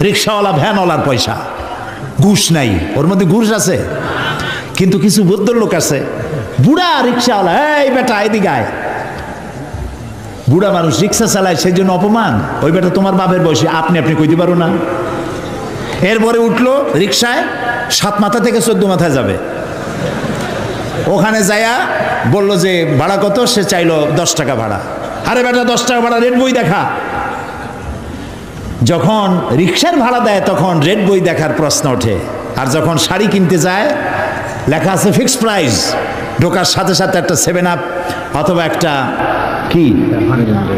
রিক্সাওয়ালা ভ্যানওয়ালার পয়সা, ঘুষ নাই, ওর মধ্যে ঘুষ আছে। কিন্তু কিছু ভদ্রলোক আছে, বুড়া রিক্সাওয়ালা, এই বেটা এদিকে আয়। বুড়া মানুষ রিক্সা চালায়, সেই জন্য অপমান। ওই বেটা তোমার বাপের বয়সে, আপনি কইতে পারো না। এরপরে উঠলো রিক্সায়, 7 মাথা থেকে 14 মাথায় যাবে। ওখানে যায়া বললো যে ভাড়া কত, সে চাইলো 10 টাকা ভাড়া। আরে বেটা 10 টাকা ভাড়া, রেড বই দেখা। যখন রিক্সার ভাড়া দেয় তখন রেড বই দেখার প্রশ্ন ওঠে। আর যখন শাড়ি কিনতে যায় লেখা আছে ফিক্সড প্রাইস, ঢোকার সাথে সাথে একটা 7 আপ অথবা একটা কি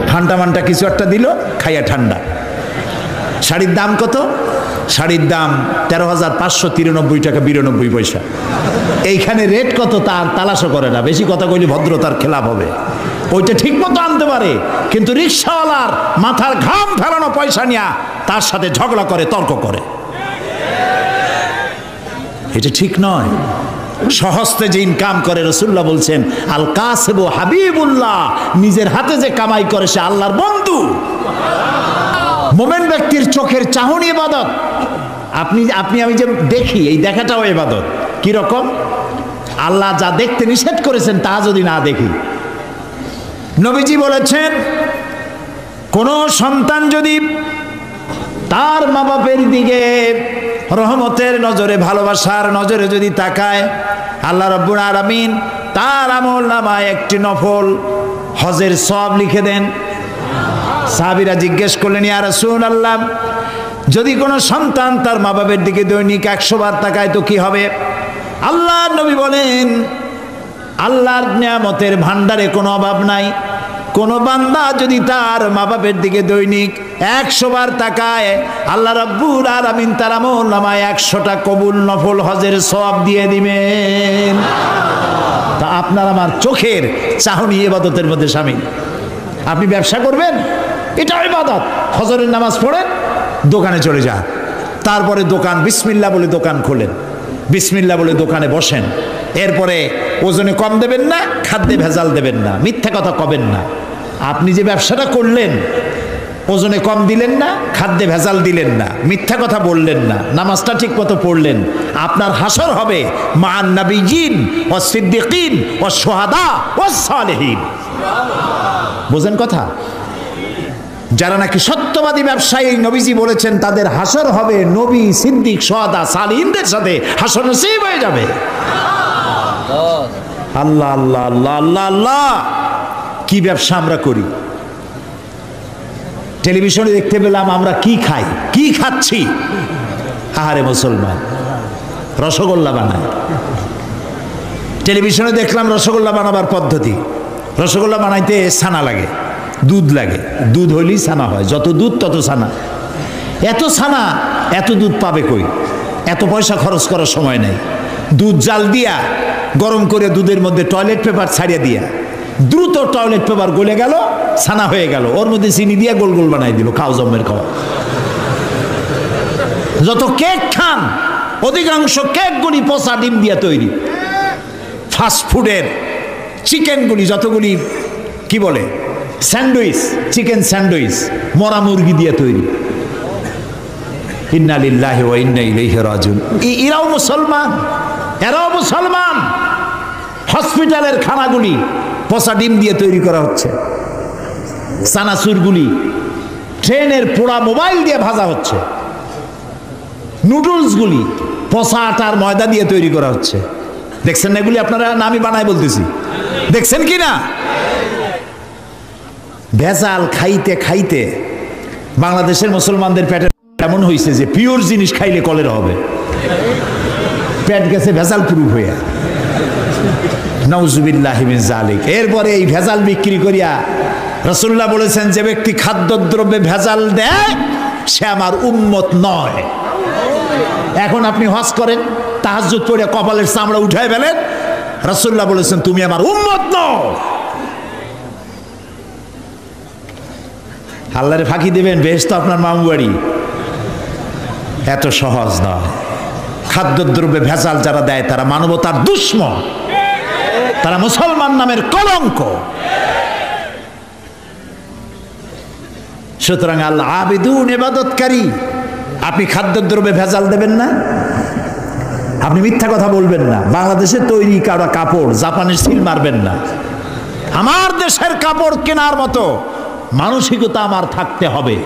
ঠান্ডা মান্ডা কিছু একটা দিল, খাইয়া ঠান্ডা। শাড়ির দাম কত? শাড়ির দাম 13,593 টাকা 92 পয়সা। এইখানে রেট কত তার তালাশও করে না, বেশি কথা কইলে ভদ্রতার খেলাপ হবে। ওইটা ঠিক মতো আনতে পারে, কিন্তু রিক্সাওয়ালার মাথার ঘাম ফেলানো পয়সা নিয়ে তার সাথে ঝগড়া করে, তর্ক করে। এটা ঠিক নয়। সহজতে যে ইনকাম করে, রাসূলুল্লাহ বলছেন আল কাসিবু হাবিবুল্লাহ, নিজের হাতে যে কামাই করে সে আল্লাহর বন্ধু। মুমিন ব্যক্তির চোখের চাহনি ইবাদত। আপনি আমি যে দেখি, এই দেখাটাও ইবাদত। কি রকম? আল্লাহ যা দেখতে নিষেধ করেছেন তা যদি না দেখি। নবীজি বলেছেন কোন সন্তান যদি তার মা বাপের দিকে রহমতের নজরে, ভালোবাসার নজরে যদি তাকায়, আল্লাহ রাব্বুল আলামিন তার আমলনামায় একটি নফল হজের সওয়াব লিখে দেন। সাহাবীরা জিজ্ঞেস করলেন, ইয়া রাসূলুল্লাহ, যদি কোনো সন্তান তার মা বাপের দিকে দৈনিক 100 বার তাকায় তো কি হবে? আল্লাহর নবী বলেন, আল্লাহর নিয়ামতের ভান্ডারে কোনো অভাব নাই। কোন বান্দা যদি তার মা বাপের দিকে দৈনিক 100 বার তাকায়, আল্লাহ রাব্বুল আলামিন তার আমলনামায় 100টা কবুল নফল হজের সওয়াব দিয়ে দিবেন। তা আপনার আমার চোখের চাহনি ইবাদতের মধ্যে শামিল। আপনি ব্যবসা করবেন, এটা ইবাদত। ফজরের নামাজ পড়েন, দোকানে চলে যান, তারপরে দোকান বিসমিল্লাহ বলে দোকান খোলেন, বিসমিল্লাহ বলে দোকানে বসেন। এরপরে ওজনে কম দেবেন না, খাদ্যে ভেজাল দেবেন না, মিথ্যা কথা কবেন না। আপনি যে ব্যবসাটা করলেন, ওজনে কম দিলেন না, খাদ্যে ভেজাল দিলেন না, মিথ্যা কথা বললেন না, নামাজটা ঠিক মতো পড়লেন, আপনার হাসর হবে মান নবিয়্যিন ওয়াস সিদ্দিকিন ওয়াস শুহাদা ওয়াস সালিহিন। বুঝেন কথা? যারা নাকি সত্যবাদী ব্যবসায়ী, নবীজি বলেছেন তাদের হাসর হবে নবী, সিদ্দিক, শুহাদা, সালিহিনদের সাথে হাসর নসিব হয়ে যাবে। আল্লাহ আল্লাহ আল্লাহ আল্লাহ আল্লাহ, কি ব্যবসা আমরা করি! টেলিভিশনে দেখতে পেলাম আমরা কি খাই, কি খাচ্ছি। আহারে মুসলমান, রসগোল্লা বানায়। টেলিভিশনে দেখলাম রসগোল্লা বানাবার পদ্ধতি। রসগোল্লা বানাইতে ছানা লাগে, দুধ লাগে, দুধ হইলেই ছানা হয়, যত দুধ তত ছানা। এত ছানা, এত দুধ পাবে কই? এত পয়সা খরচ করার সময় নেই। দুধ জাল দিয়া গরম করে দুধের মধ্যে টয়লেট পেপার ছাড়িয়ে দিয়া, দ্রুত টয়লেট পেপার গলে গেল, ছানা হয়ে গেল, ওর মধ্যে চিনি দিয়া গোল গোল বানাই দিল, খাও জম্মের খাওয়া। যত কেক খান, অধিকাংশ কেকগুলি পচা ডিম দিয়া তৈরি। ফাস্টফুডের চিকেনগুলি যতগুলি কি বলে স্যান্ডউইচ, চিকেন স্যান্ডউইচ মরা মুরগি দিয়ে তৈরি। ইন্না লিল্লাহি ওয়া ইন্না ইলাইহি রাজিউন। এরাও মুসলমান, এরাও মুসলমান। হসপিটালের খানাগুলি পচা ডিম দিয়ে তৈরি করা হচ্ছে, চানাচুরগুলি ট্রেনের পোড়া মোবাইল দিয়ে ভাজা হচ্ছে, নুডলসগুলি পচা আটার ময়দা দিয়ে তৈরি করা হচ্ছে। দেখছেন না এগুলি? আপনারা না আমি বানাই বলতেছি, দেখছেন কি না? ভেজাল খাইতে খাইতে বাংলাদেশের মুসলমানদের পেটে এমন হয়েছে যে পিওর জিনিস খাইলে কলেরা হবে। পেট গেছে ভেজাল প্রুফ হয়ে। নাউজুবিল্লাহি মিন যালিক। এরপরে এই ভেজাল বিক্রি করিয়া রাসূলুল্লাহ বলেছেন, যে ব্যক্তি খাদ্যদ্রব্যে ভেজাল দেয় সে আমার উম্মত নয়। এখন আপনি হজ করেন, তাহাজ্জুদ পড়ে কপালের চামড়া উঠায় ফেলেন, রাসূলুল্লাহ বলেছেন তুমি আমার উম্মত নও। আল্লাহরে ফাঁকি দেবেন, বেহেশত আপনার মামু বাড়ি। এত সহজ নয়। খাদ্যদ্রব্যে ভেজাল যারা দেয় তারা মানবতার দুশমন, তারা মুসলমান নামের কলঙ্ক। সুতরাং আল আবিদুন, ইবাদতকারী, আপনি খাদ্যদ্রব্যে ভেজাল দেবেন না, আপনি মিথ্যা কথা বলবেন না, বাংলাদেশে তৈরি করা কাপড় জাপানের সিল মারবেন না। আমার দেশের কাপড় কেনার মতো মানসিকতা আমার থাকতে হবে।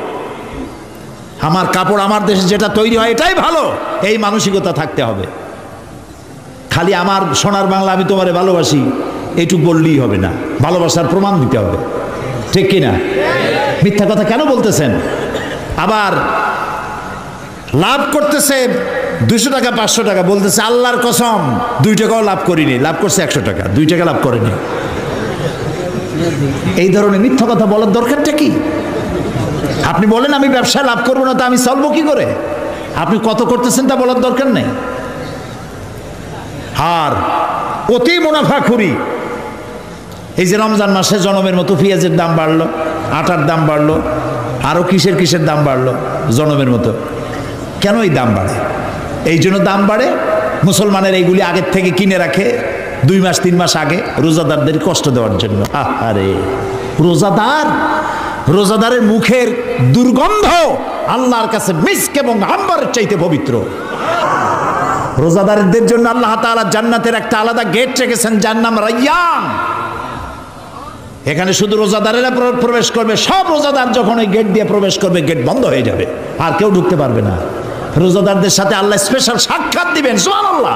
আমার কাপড় আমার দেশে যেটা তৈরি হয় এটাই ভালো, এই মানসিকতা থাকতে হবে। খালি আমার সোনার বাংলা আমি তোমারে ভালোবাসি এইটুক বললেই হবে না, ভালোবাসার প্রমাণ দিতে হবে, ঠিক কিনা? মিথ্যা কথা কেন বলতেছেন? আবার লাভ করতেছে 200 টাকা 500 টাকা, বলতেছে আল্লাহর কসম 2 টাকাও লাভ করিনি, লাভ করছে 100 টাকা, 2 টাকা লাভ করেনি। এই ধরনের মিথ্যা কথা বলার দরকারটা কি? আপনি বলেন আমি ব্যবসায় লাভ করবো না, তা আমি চলবো কি করে? আপনি কত করতেছেন তা বলার দরকার নেই। আর অতি মুনাফাখুরি, এই যে রমজান মাসে জনমের মতো পেঁয়াজের দাম বাড়লো, আটার দাম বাড়লো, আরো কিসের দাম বাড়লো জনমের মতো। কেন এই দাম বাড়ে? এই জন্য দাম বাড়ে মুসলমানের এইগুলি আগের থেকে কিনে রাখে 2 মাস 3 মাস আগে, রোজাদারদের কষ্ট দেওয়ার জন্য। আরে রোজাদারের মুখের দুর্গন্ধ আল্লাহর কাছে মিস্ক এবং আম্বরের চাইতে পবিত্র। রোজাদারদের জন্য আল্লাহ তাআলা জান্নাতের একটা আলাদা গেট রেখেছেন, যার নাম রায়্যান। এখানে শুধু রোজাদারেরা প্রবেশ করবে। সব রোজাদার যখন ওই গেট দিয়ে প্রবেশ করবে, গেট বন্ধ হয়ে যাবে, আর কেউ ঢুকতে পারবে না। রোজাদারদের সাথে আল্লাহ স্পেশাল সাক্ষাৎ দিবেন, সুবহানাল্লাহ।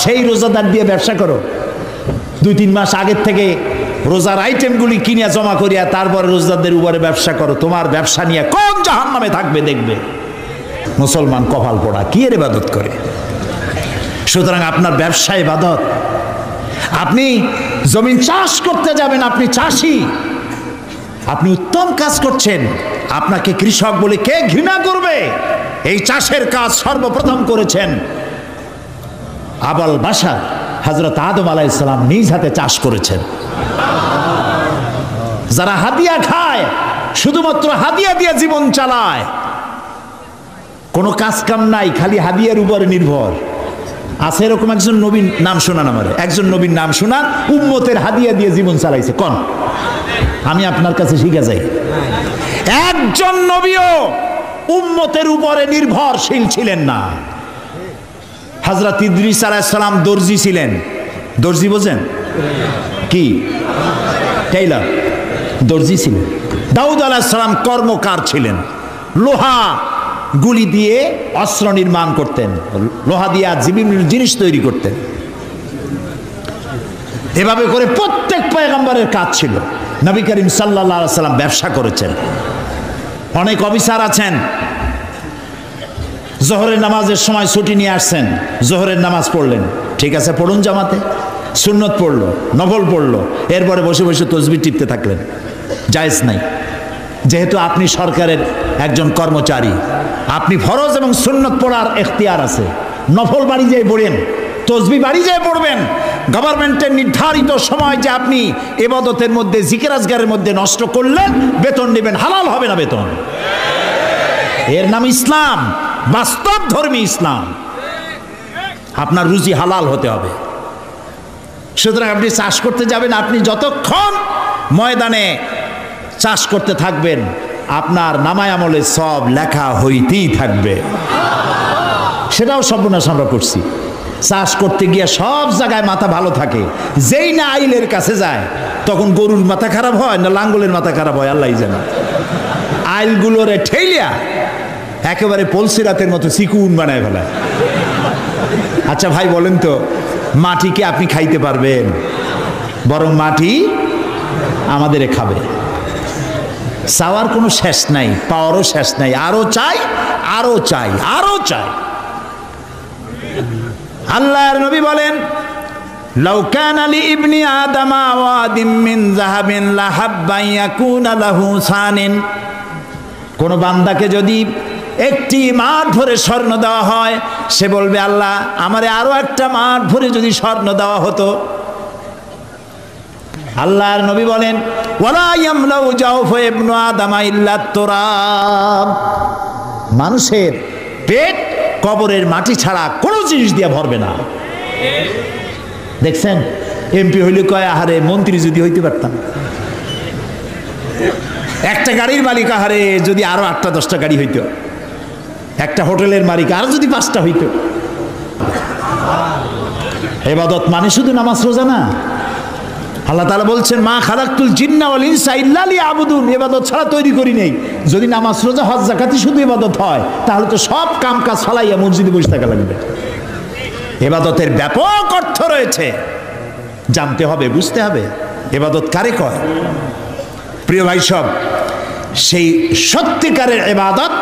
সেই রোজাদার দিয়ে ব্যবসা করো। 2-3 মাস আগের থেকে রোজার আইটেমগুলি কিনে জমা করিয়া তারপরে রোজাদারদের উপরে ব্যবসা করো। তোমার ব্যবসা নিয়ে কোন জাহান্নামে থাকবে দেখবে। মুসলমান কপাল পোড়া, কি এর ইবাদত করে? সুতরাং আপনার ব্যবসা ইবাদত। আপনি জমিন চাষ করতে যাবেন, আপনি চাষি, আপনি উত্তম কাজ করছেন। আপনাকে কৃষক বলে কে ঘৃণা করবে? এই চাষের কাজ সর্বপ্রথম করেছেন আবুল বাশার হযরত আদম আলাইহিস সালাম, নিজ হাতে চাষ করেছেন। যারা হাদিয়া খায়, শুধুমাত্র হাদিয়া দিয়ে জীবন চালায়, কোনো কাজ কাম নাই, খালি হাদিয়ার উপরে নির্ভর আছে, এরকম একজন নবীর নাম শোনান আমারে, একজন নবীর নাম শোনান উম্মতের হাদিয়া দিয়ে জীবন চালাইছে। কোন? আমি আপনার কাছে শিখে যাই, একজন নবীও উম্মতের উপরে নির্ভরশীল ছিলেন না। হযরত ইদ্রিস আলাইহিস সালাম দর্জি ছিলেন। দর্জি বোঝেন কি? টেইলর, দর্জি ছিলেন। দাউদ আলাইহিস সালাম কর্মকার ছিলেন, লোহা গুলি দিয়ে অস্ত্র নির্মাণ করতেন, লোহা দিয়ে বিভিন্ন জিনিস তৈরি করতেন। এভাবে করে প্রত্যেক পয়গম্বরের কাজ ছিল। নবী করিম সাল্লাল্লাহু আলাইহি সাল্লাম ব্যবসা করেছেন। অনেক অফিসার আছেন, জোহরের নামাজের সময় ছুটি নিয়ে আসছেন, জোহরের নামাজ পড়লেন, ঠিক আছে পড়ুন জামাতে, সুন্নত পড়লো, নফল পড়লো, এরপরে বসে বসে তাসবিহ টিপতে থাকলেন, জায়েজ নাই। যেহেতু আপনি সরকারের একজন কর্মচারী, আপনি ফরজ এবং সুন্নত পড়ার এখতিয়ার আছে। নফল বাড়ি যেয়ে পড়েন, তাসবিহ বাড়ি যেয়ে পড়বেন। গভর্নমেন্টের নির্ধারিত সময় যে আপনি ইবাদতের মধ্যে, জিকির আজগারের মধ্যে নষ্ট করলেন, বেতন নেবেন, হালাল হবে না বেতন। এর নাম ইসলাম, বাস্তব ধর্মী ইসলাম। আপনার রুজি হালাল হতে হবে। সুতরাং আপনি চাষ করতে যাবেন, আপনি যতক্ষণ ময়দানে চাষ করতে থাকবেন, আপনার নামায় আমলে সব লেখা হইতেই থাকবে। সেটাও সর্বনাশ আমরা করছি। চাষ করতে গিয়ে সব জায়গায় মাথা ভালো থাকে, যেই না আইলের কাছে যায় তখন গরুর মাথা খারাপ হয় না লাঙ্গলের মাথা খারাপ হয় আল্লাহই জানে। আইলগুলোরে ঠেলিয়া একেবারে পলসিরাতের মতো চিকুন বানায় ফেলায়। আচ্ছা ভাই বলেন তো, মাটিকে আপনি খাইতে পারবেন? বরং মাটি আমাদের খাবে। চাওয়ার কোনো শেষ নাই, পাওয়ারও শেষ নাই, আরো চাই, আরো চাই, আরো চাই। আল্লাহর নবী বলেন, লাউ কানা লি ইবনি আদামা ওয়াদিম মিন যাহাবিন লাহাব্বা ইয়াকুনা লাহু সানিন। কোন বান্দাকে যদি একটি মাঠ ভরে স্বর্ণ দেওয়া হয়, সে বলবে আল্লাহ আমারে আরো একটা মাঠ ভরে যদি স্বর্ণ দেওয়া হতো। আল্লাহর নবী বলেন, ওয়ালা ইয়ামলাউ জাওফা ইবনু আদামা ইল্লা তুরাব। মানুষের পেট কবরের মাটি ছাড়া কোনো জিনিস দিয়ে ভরবে না। দেখছেন, এমপি হইলে কয় আহারে মন্ত্রী যদি হইতে পারতাম। একটা গাড়ির মালিক আহারে যদি আরো 8টা 10টা গাড়ি হইতো। একটা হোটেলের মালিক, আর যদি 5টা হইতো। ইবাদত মানে শুধু নামাজ রোজা না। আল্লাহ তাআলা বলছেন, মা খালাকতুল জিন্না ওয়াল ইনসা ইল্লা লিয়াবুদুন, ইবাদত ছাড়া তৈরি করি নেই। যদি নামাজ রোজা হজ যাকাতই শুধু ইবাদত হয়, তাহলে তো সব কাম কাজ ফালাইয়া মসজিদে বসে থাকা লাগবে। ইবাদতের ব্যাপক অর্থ রয়েছে, জানতে হবে, বুঝতে হবে ইবাদত কারে কয়। প্রিয় ভাই সব, সেই সত্যিকারের ইবাদত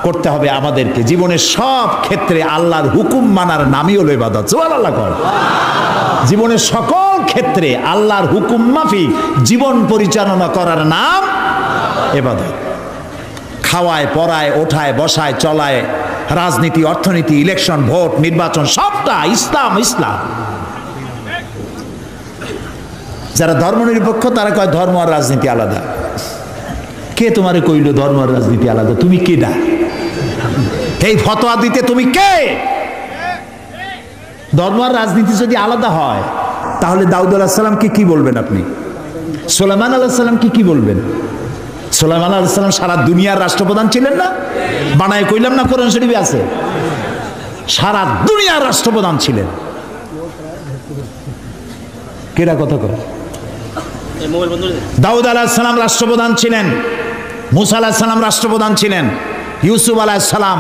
করতে হবে আমাদেরকে। জীবনের সব ক্ষেত্রে আল্লাহর হুকুম মানার নামই হলো ইবাদত। সুবহানাল্লাহ কর। জীবনের সকল ক্ষেত্রে আল্লাহর হুকুম মাফিক জীবন পরিচালনা করার নাম ইবাদত। খাওয়ায়, পড়ায়, ওঠায়, বসায়, চলায়, রাজনীতি, অর্থনীতি, ইলেকশন, ভোট, নির্বাচন, সবটা ইসলাম ইসলাম। যারা ধর্মনিরপেক্ষ তারা কয় ধর্ম আর রাজনীতি আলাদা। কে তোমারে কইল ধর্ম আর রাজনীতি আলাদা? তুমি কে না এই ফতোয়া দিতে? তুমি কে? ধর্ম আর রাজনীতি যদি আলাদা হয়, তাহলে দাউদ আলাইহিস সালামকে কি বলবেন আপনি? সুলাইমান আলাইহিস সালামকে কি বলবেন? সুলাইমান আলাইহিস সালাম সারা দুনিয়ার রাষ্ট্রপ্রধান ছিলেন না? বানায় কইলাম না, কোরআন শরীফে আছে, সারা দুনিয়ার রাষ্ট্রপ্রধান ছিলেন। কেডা কথা কয়? দাউদ আলাইহিস সালাম রাষ্ট্রপ্রধান ছিলেন, মুসা আলাইহিস সালাম রাষ্ট্রপ্রধান ছিলেন, ইউসুফ আলাইহিস সালাম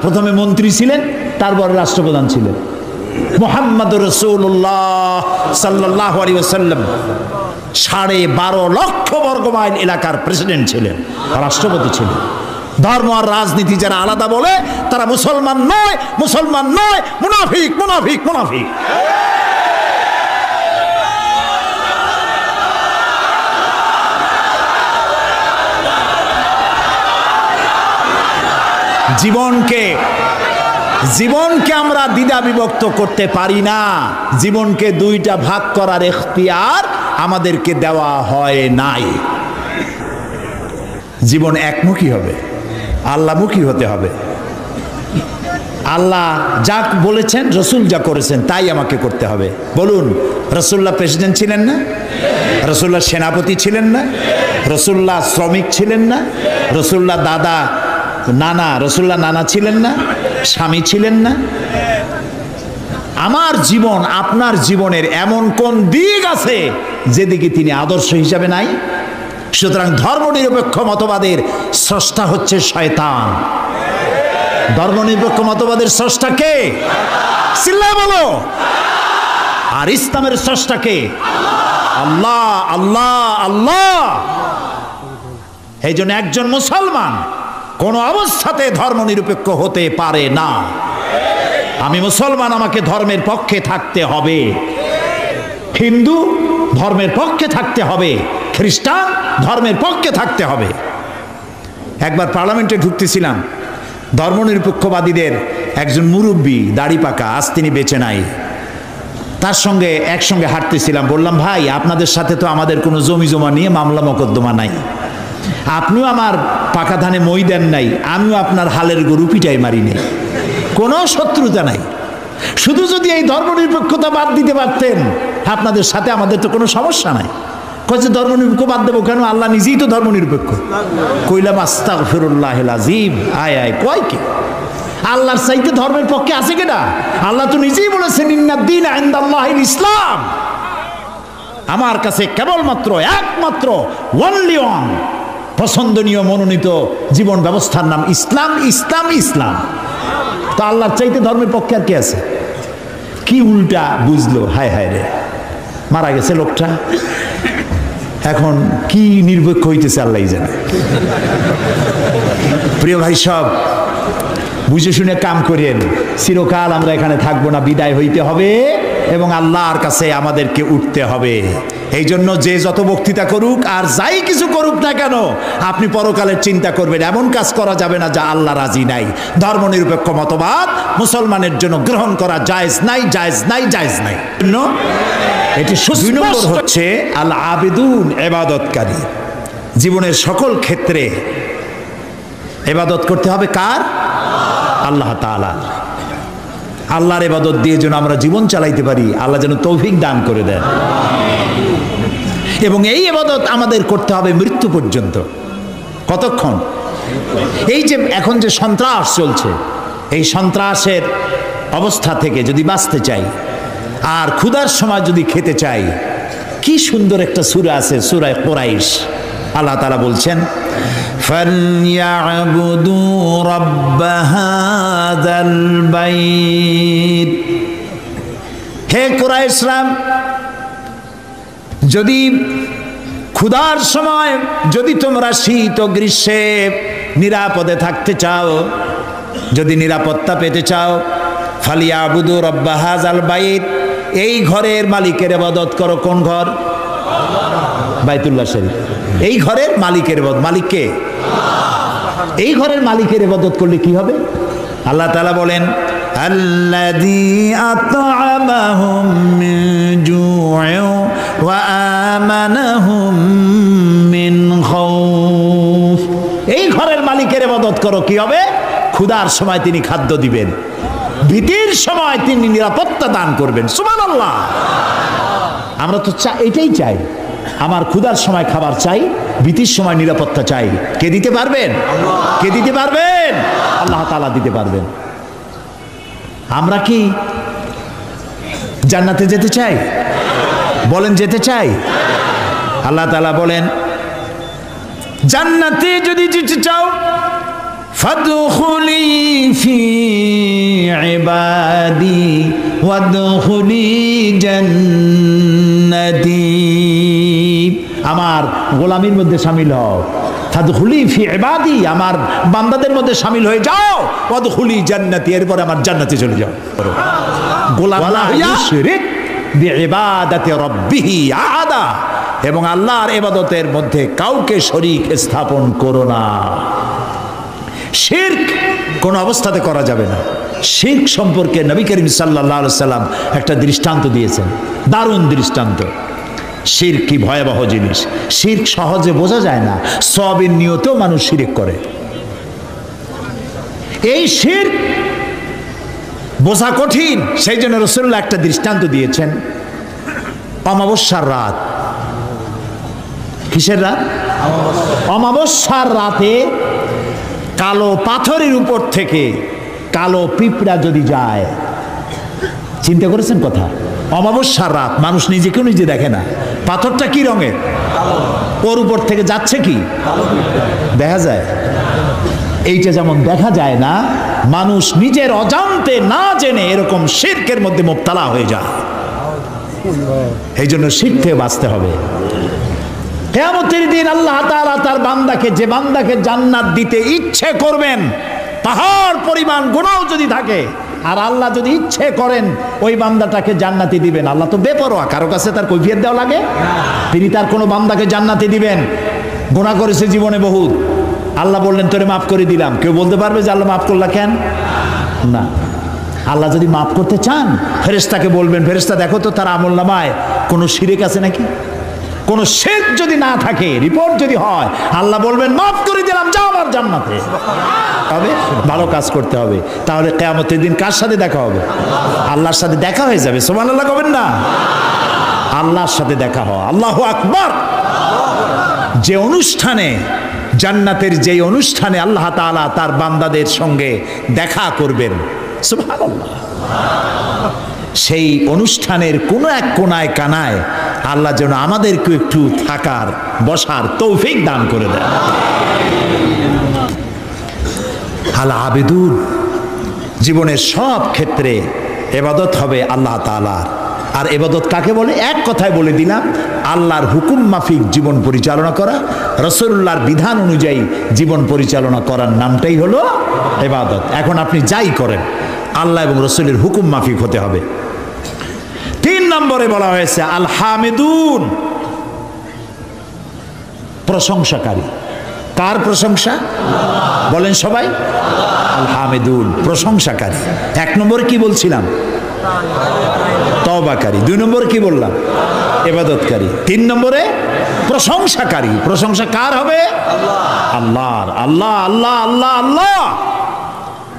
প্রথমে মন্ত্রী ছিলেন, তারপরে রাষ্ট্রপ্রধান ছিলেন। মুহাম্মদুর রাসূলুল্লাহ সাল্লাল্লাহু আলাইহি ওয়াসাল্লাম 12.5 লক্ষ বর্গমাইল এলাকার প্রেসিডেন্ট ছিলেন, রাষ্ট্রপতি ছিলেন। ধর্ম আর রাজনীতি যারা আলাদা বলে তারা মুসলমান নয়, মুসলমান নয়, মুনাফিক, মুনাফিক, মুনাফিক। জীবনকে আমরা দ্বিধা বিভক্ত করতে পারি না। জীবনকে 2টা ভাগ করার এখতিয়ার আমাদেরকে দেওয়া হয় নাই। জীবন একমুখী হবে, আল্লাহমুখী হতে হবে। আল্লাহ যা বলেছেন, রসুল যা করেছেন তাই আমাকে করতে হবে। বলুন, রসুল্লাহ প্রেসিডেন্ট ছিলেন না? রসুল্লাহ সেনাপতি ছিলেন না? রসুল্লাহ শ্রমিক ছিলেন না? রসুল্লাহ রসুল্লাহ নানা ছিলেন না? স্বামী ছিলেন না? আমার জীবন, আপনার জীবনের এমন কোন দিক আছে যেদিকে তিনি আদর্শ হিসাবে নাই? সুতরাং ধর্মনিরপেক্ষ মতবাদের স্রষ্টা হচ্ছে শয়তান। ধর্মনিরপেক্ষ মতবাদের স্রষ্টা কে? চিল্লায় বলো। আর ইসলামের স্রষ্টা কে? আল্লাহ, আল্লাহ, আল্লাহ। এই জন্য একজন মুসলমান কোন অবস্থাতে ধর্মনিরপেক্ষ হতে পারে না। আমি মুসলমান, আমাকে ধর্মের পক্ষে থাকতে হবে। হিন্দু ধর্মের পক্ষে থাকতে হবে, খ্রিস্টান ধর্মের পক্ষে থাকতে হবে। একবার পার্লামেন্টে ঢুকতেছিলাম, ধর্মনিরপেক্ষবাদীদের একজন মুরব্বী, দাড়ি পাকা, আজ তিনি বেঁচে নাই, তার সঙ্গে একসঙ্গে হাঁটতেছিলাম। বললাম, ভাই আপনাদের সাথে তো আমাদের কোনো জমি জমা নিয়ে মামলা মোকদ্দমা নাই, আপনিও আমার পাকা ধানে মই দেন নাই, আমিও আপনার হালের গরু পিটাই মারি নেই, কোনো শত্রুতা নাই। শুধু যদি এই ধর্মনিরপেক্ষতা বাদ দিতে পারতেন, আপনাদের সাথে আমাদের তো কোনো সমস্যা নাই। কয়েছে ধর্মনিরপেক্ষ বাদ দেবো কেন? আল্লাহ নিজেই তো ধর্মনিরপেক্ষ। কইলাম আস্তাগফিরুল্লাহিল আযীম। আয় আয়, কয় কি? আল্লাহর চাইতে ধর্মের পক্ষে আছে কেডা? আল্লাহ তো নিজেই বলেছেন, ইন্নাদ-দীনা ইনদাল্লাহিল ইসলাম। আমার কাছে কেবলমাত্র, একমাত্র, ওনলি ওয়ান পছন্দনীয় মনোনীত জীবন ব্যবস্থার নাম ইসলাম, ইসলাম, ইসলাম। তো আল্লাহর চাইতে ধর্মের পক্ষে আর কে আছে? কি উল্টা বুঝলো! হায় হায় রে, মারা গেছে লোকটা, এখন কি নিরপেক্ষ হইতেছে আল্লাহ জানে। প্রিয় ভাই সব, বুঝে শুনে কাম করেন। চিরকাল আমরা এখানে থাকবো না, বিদায় হইতে হবে এবং আল্লাহর কাছে আমাদেরকে উঠতে হবে। এই জন্য যে যত বক্তৃতা করুক আর যাই কিছু করুক না কেন, আপনি পরকালের চিন্তা করবেন। এমন কাজ করা যাবে না যা আল্লাহ রাজি নাই। ধর্মনিরপেক্ষ মতবাদ মুসলমানের জন্য গ্রহণ করা জায়েজ নাই, জায়েজ নাই, জায়েজ নাই। এটি সুস্পষ্ট হচ্ছে আল আবিদুন, ইবাদতকারী। জীবনের সকল ক্ষেত্রে ইবাদত করতে হবে কার? আল্লাহ তাআলা। আল্লাহর ইবাদত দিয়ে যেন আমরা জীবন চালাইতে পারি, আল্লাহ যেন তৌফিক দান করে দেন। এবং এই ইবাদত আমাদের করতে হবে মৃত্যু পর্যন্ত। কতক্ষণ? এই যে এখন যে সন্ত্রাস চলছে, এই সন্ত্রাসের অবস্থা থেকে যদি বাঁচতে চাই আর ক্ষুধার সময় যদি খেতে চাই, কি সুন্দর একটা সূরা আছে, সূরা কুরাইশ। আল্লাহ তাআলা বলছেন, ফালইয়াবুদু রাব্ব হাযাল বাইত। হে কুরাইশরা, যদি ক্ষুধার সময় যদি তোমরা শীত ও গ্রীষ্মে নিরাপদে থাকতে চাও, যদি নিরাপত্তা পেতে চাও, ফালিয়াবুদু রাব্ব হাযাল বাইত, এই ঘরের মালিকের ইবাদত করো। কোন ঘর? বাইতুল্লাহ শরীফ। এই ঘরের মালিকের ইবাদত, মালিক কে? এই ঘরের মালিকের ইবাদত করলে কি হবে? আল্লাহ তাআলা বলেন, আল্লাযী আত'আমাহুম মিন জু'ইন ওয়া আমানাহুম মিন খাউফ। এই ঘরের মালিকের ইবাদত করো, কি হবে? ক্ষুধার সময় তিনি খাদ্য দিবেন, ভীতির সময় তিনি নিরাপত্তা দান করবেন। সুবহানাল্লাহ। আমরা তো এটাই চাই, আমার ক্ষুধার সময় খাবার চাই, ভীতির সময় নিরাপত্তা চাই। কে দিতে পারবেন? কে দিতে পারবেন? আল্লাহ তাআলা দিতে পারবেন। আমরা কি জান্নাতে যেতে চাই? বলেন, যেতে চাই? আল্লাহ তাআলা বলেন, জান্নাতে যদি যেতে চাও, ফাদখুলি ফি ইবাদি ওয়াদখুলি জান্নাতি। আমার গোলামির মধ্যে শামিল হও। ফাদখুলি ফি ইবাদি, আমার বান্দাদের মধ্যে শামিল হয়ে যাও। ওয়াদখুলি জান্নাতি, এরপর আমার জান্নাতে চলে যাও। গোলাম না হইয়া শিরক বিইবাদাতি রাব্বিহি আহাদা, এবং আল্লাহর ইবাদতের মধ্যে কাউকে শরীক স্থাপন করো না। শিরক কোন অবস্থাতে করা যাবে না। শিরক সম্পর্কে নবী করিম সাল্লাল্লাহু আলাইহি সাল্লাম একটা দৃষ্টান্ত দিয়েছেন, দারুণ দৃষ্টান্ত। শিরক কি ভয়াবহ জিনিস। শিরক সহজে বোঝা যায় না, সওয়াবের নিয়তেও মানুষ শিরক করে। এই শিরক বোঝা কঠিন, সেই জন্য রাসূলুল্লাহ একটা দৃষ্টান্ত দিয়েছেন। অমাবস্যার রাত। কিসের রাত? অমাবস্যার রাতে কালো পাথরের উপর থেকে কালো পিঁপড়া যদি যায়, চিন্তা করেছেন কথা? অমাবস্যার রাত, মানুষ নিজেকেও নিজে দেখে না, পাথরটা কি রঙের, ওর উপর থেকে যাচ্ছে কি দেখা যায়? এইটা যেমন দেখা যায় না, মানুষ নিজের অজান্তে না জেনে এরকম শিরকের মধ্যে মুবতালা হয়ে যায়। এই জন্য শিরক থেকে বাঁচতে হবে। কিয়ামতের দিন আল্লাহ তাআলা তার বান্দাকে, যে বান্দাকে জান্নাত দিতে ইচ্ছে করবেন, পাহাড় পরিমাণ গুনাহ যদি থাকে, আর আল্লাহ যদি ইচ্ছে করেন ওই বান্দাটাকে জান্নাতি দিবেন। আল্লাহ তো বেপরোয়া, কারো কাছে তার কৈফিয়ত দেওয়া লাগে? তিনি তার কোনো বান্দাকে জান্নাতি দিবেন। গুনাহ করেছে জীবনে বহুত, আল্লাহ বললেন তোরে মাফ করে দিলাম। কেউ বলতে পারবে যে আল্লাহ মাফ করলা কেন? না। আল্লাহ যদি মাফ করতে চান, ফেরেশতাকে বলবেন, ফেরেশতা দেখো তো তার আমলনামায় কোনো শিরক আছে নাকি। কোনো শিরক যদি না থাকে, রিপোর্ট যদি হয়, আল্লাহ বলবেন মাফ করে দিলাম, যাও আমার জান্নাতে। তবে ভালো কাজ করতে হবে। তাহলে কিয়ামতের দিন কার সাথে দেখা হবে? আল্লাহর সাথে দেখা হয়ে যাবে। সুবহানাল্লাহ কবেন না? আল্লাহর সাথে দেখা হয়। আল্লাহু আকবার। যে অনুষ্ঠানে, জান্নাতের যেই অনুষ্ঠানে আল্লাহ তাআলা তার বান্দাদের সঙ্গে দেখা করবেন, সুবহানাল্লাহ, সেই অনুষ্ঠানের কোনো এক কোনায় কানায় আল্লাহ যেন আমাদেরকে একটু থাকার, বসার তৌফিক দান করে দেন। আল আবিদুন, জীবনের সব ক্ষেত্রে ইবাদত হবে আল্লাহ তাআলার। আর ইবাদত কাকে বলে? এক কথায় বলে দিলাম, আল্লাহর হুকুম মাফিক জীবন পরিচালনা করা, রাসূলুল্লাহর বিধান অনুযায়ী জীবন পরিচালনা করার নামটাই হলো ইবাদত। এখন আপনি যাই করেন, আল্লাহ এবং রাসূলের হুকুম মাফিক হতে হবে। 3 নম্বরে বলা হয়েছে আল হামিদুন, প্রশংসাকারী। কার প্রশংসা? বলেন সবাই। আল হামিদুন, প্রশংসাকারী। 1 নম্বরে কি বলছিলাম? তওবাকারী। 2 নম্বরে কি বললাম? ইবাদতকারী। 3 নম্বরে প্রশংসাকারী। প্রশংসা কার হবে? আল্লাহর। আল্লাহ আল্লাহ আল্লাহ আল্লাহ,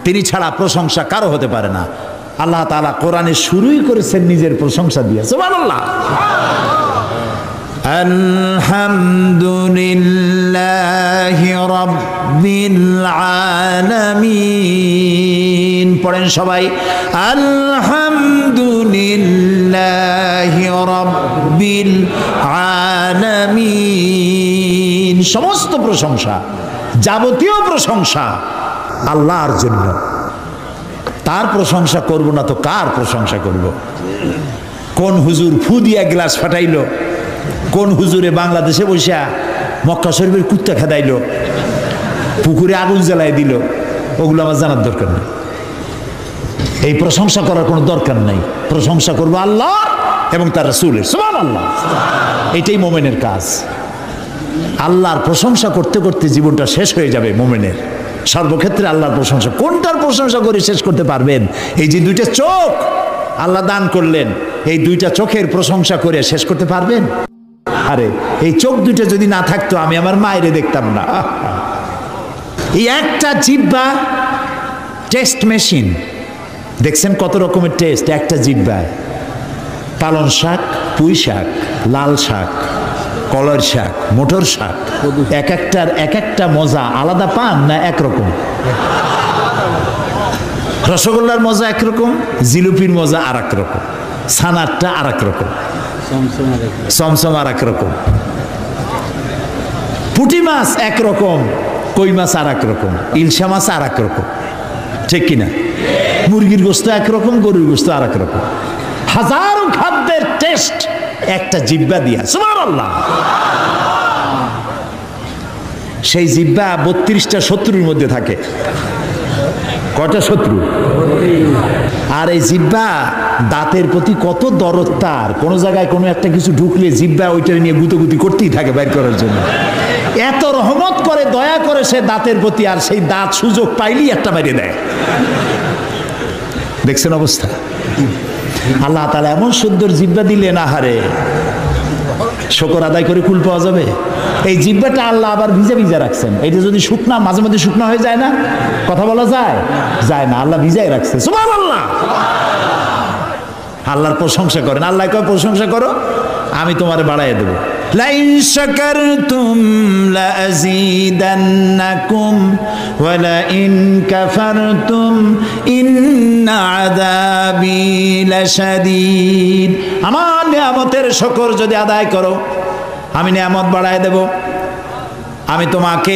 তিনি ছাড়া প্রশংসা কারো হতে পারে না। আল্লাহ তাআলা কোরআনে শুরুই করেছেন নিজের প্রশংসা দিয়ে। সুবহানাল্লাহ। আলহামদুলিল্লাহি রাব্বিল আলামিন। পড়েন সবাই, আলহামদুলিল্লাহি রাব্বিল আলামিন। সমস্ত প্রশংসা, যাবতীয় প্রশংসা আল্লাহর জন্য। তার প্রশংসা করব না তো কার প্রশংসা করব? কোন হুজুর ফু দিয়া গ্লাস ফাটাইল, কোন হুজুরে বাংলাদেশে বসে মক্কা শরীফের কুত্তা খেদাইল, পুকুরে আগুন জ্বালাই দিল, ওগুলো আমার জানার দরকার নেই। এই প্রশংসা করার কোনো দরকার নাই। প্রশংসা করবো আল্লাহ এবং তার রাসূলের। সুবহানাল্লাহ। এটাই মোমেনের কাজ। আল্লাহর প্রশংসা করতে করতে জীবনটা শেষ হয়ে যাবে মোমেনের। সর্বক্ষেত্রে আল্লাহর প্রশংসা। কোনটার প্রশংসা করে শেষ করতে পারবেন? এই যে দুইটা চোখ আল্লাহ দান করলেন, এই দুইটা চোখের প্রশংসা করে শেষ করতে পারবেন? আরে এই চোখ দুইটা যদি না থাকতো আমি আমার মায়েরে দেখতাম না। এই একটা জিহ্বা টেস্ট মেশিন। দেখছেন কত রকমের টেস্ট একটা জিহ্বায়। পালন শাক, পুঁই শাক, লাল শাক, কলর শাক, মোটর শাক, এক একটার এক একটা মজা আলাদা পান না একরকম? রসগোল্লার মজা একরকম, জিলিপির মজা আর এক রকম, ছানারটা আর এক রকম, চমচম আর এক রকম, পুঁটি মাছ একরকম, কই মাছ আর এক রকম, ইলশা মাছ আর এক রকম, ঠিক কিনা? মুরগির গোস্ত একরকম, গরুর গোস্ত আর এক রকম। হাজারো খাদ্যের টেস্ট একটা জিহ্বা দিয়া। সুবহানাল্লাহ। সেই জিহ্বা 32টা শত্রুর মধ্যে থাকে। কয়টা শত্রু? আর এই জিহ্বা দাঁতের প্রতি কত দরদ তার। কোনো জায়গায় কোনো একটা কিছু ঢুকলে জিহ্বা ওইটা নিয়ে গুতোগুতি করতেই থাকে বের করার জন্য। এত রহমত করে, দয়া করে সে দাঁতের প্রতি, আর সেই দাঁত সুযোগ পাইলেই একটা মেরে দেয়। দেখছেন অবস্থা? আল্লাহ তাআলা এমন সুন্দর জিহ্বা দিলেন, আহারে শুকর আদায় করে কুল পাওয়া যাবে। এই জিহ্বাটা আল্লাহ আবার ভিজা ভিজা রাখছেন। এটা যদি শুকনা, মাঝে মাঝে শুকনা হয়ে যায় না, কথা বলা যায়? যায় না, আল্লাহ ভিজাই রাখছে। সুবহানাল্লাহ। আল্লাহর প্রশংসা করেন। আল্লাহ কয় প্রশংসা করো, আমি তোমারে বাড়াইয়া দেবো। লাইন শাকারতুম লাযীদান্নাকুম ওয়া লাইন কাফারতুম ইন্না আযাবি লাশাদীদ। আমার নিয়ামতের শুকর যদি আদায় করো, আমি নিয়ামত বাড়ায় দেব, আমি তোমাকে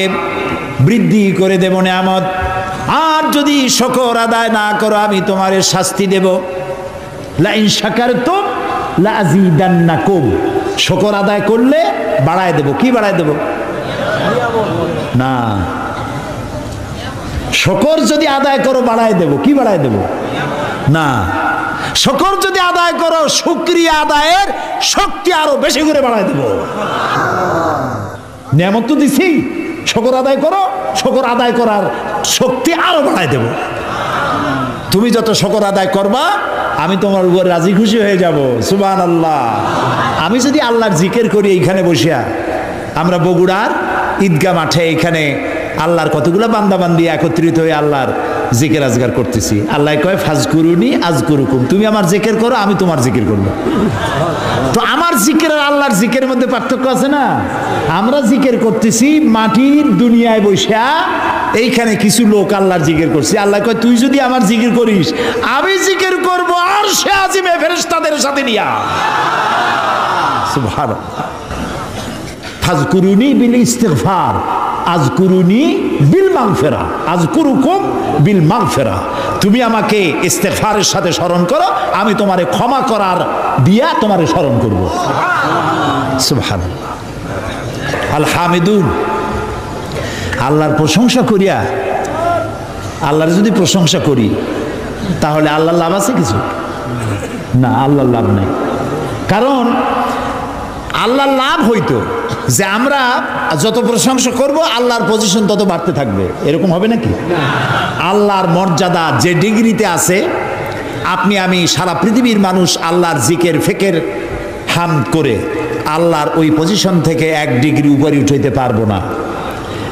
বৃদ্ধি করে দেব নিয়ামত। আর যদি শুকর আদায় না করো, আমি তোমারে শাস্তি দেব। লাইন শাকারতুম লাযীদান্নাকুম। শুকর আদায় করলে বাড়ায় দেব। কি বাড়ায় দেব? না, শুকর যদি আদায় করো বাড়ায় দেব। কি বাড়ায় দেব? না, শুকর যদি আদায় করো শুকরিয়া আদায়ের শক্তি আরো বেশি করে বাড়ায় দেব। নিয়ামত তো দিছি, শুকর আদায় করো, শুকর আদায় করার শক্তি আরো বাড়ায় দেব। তুমি যত শুকর আদায় করবা, আমি তোমার উপর রাজি খুশি হয়ে যাব। সুবহানাল্লাহ। আমি যদি আল্লাহর জিকির করি এইখানে বসিয়া, আমরা বগুড়ার ঈদগাহ মাঠে এখানে আল্লাহর কতগুলো বান্দাবান্দি একত্রিত হয়ে আল্লাহর জিকির আজগার করতেছি। আল্লাহ কয় ফাজকুরুনি আজকুরুকুম। তুমি আমার জিকির করো, আমি তোমার জিকির করবো। তো আমার জিকির আর আল্লাহর জিকিরের মধ্যে পার্থক্য আছে না? আমরা জিকির করতেছি মাটির দুনিয়ায় বসিয়া, এইখানে কিছু লোক আল্লাহর জিকির করছে। আল্লাহ কয় তুই যদি আমার জিকির করিস, আমি জিকির করবো আরশে আজিমে ফেরেশতাদের সাথে নিয়া। সুবহানাল্লাহ। ফাজকুরুনি বিল ইস্তিগফার আযকুরুনি বিল মাগফিরা আযকুরুকুম বিল মাগফিরা। তুমি আমাকে ইস্তিগফারের সাথে স্মরণ করো, আমি তোমারে ক্ষমা করার দিয়া তোমারে স্মরণ করব। সুবহানাল্লাহ। আল হামিদুন। আল্লাহর প্রশংসা করিয়া, আল্লাহর যদি প্রশংসা করি তাহলে আল্লাহর লাভ আছে কিছু? না, আল্লাহর লাভ নাই। কারণ আল্লাহর লাভ হইতো যে আমরা যত প্রশংসা করব আল্লাহর পজিশন তত বাড়তে থাকবে। এরকম হবে নাকি? আল্লাহর মর্যাদা যে ডিগ্রিতে আছে, আপনি আমি সারা পৃথিবীর মানুষ আল্লাহর জিকের ফেকের হামদ করে আল্লাহর ওই পজিশন থেকে 1 ডিগ্রি উপরে উঠাইতে পারবো না।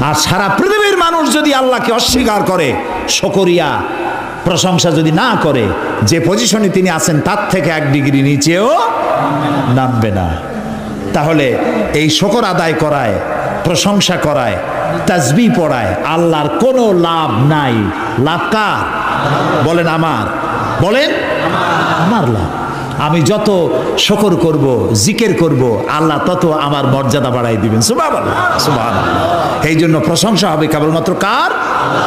আর সারা পৃথিবীর মানুষ যদি আল্লাহকে অস্বীকার করে, শুকরিয়া প্রশংসা যদি না করে, যে পজিশনে তিনি আছেন তার থেকে 1 ডিগ্রি নিচেও নামবে না। তাহলে এই শুকর আদায় করায়, প্রশংসা করায়, তাসবিহ পড়ায় আল্লাহর কোনো লাভ নাই। লাভ কার? বলেন আমার, বলেন আমার লাভ। আমি যত শুকর করব, জিকির করব, আল্লাহ তত আমার মর্যাদা বাড়াই দিবেন। সুবহানাল্লাহ, সুবহানাল্লাহ। এই জন্য প্রশংসা হবে কেবলমাত্র কার?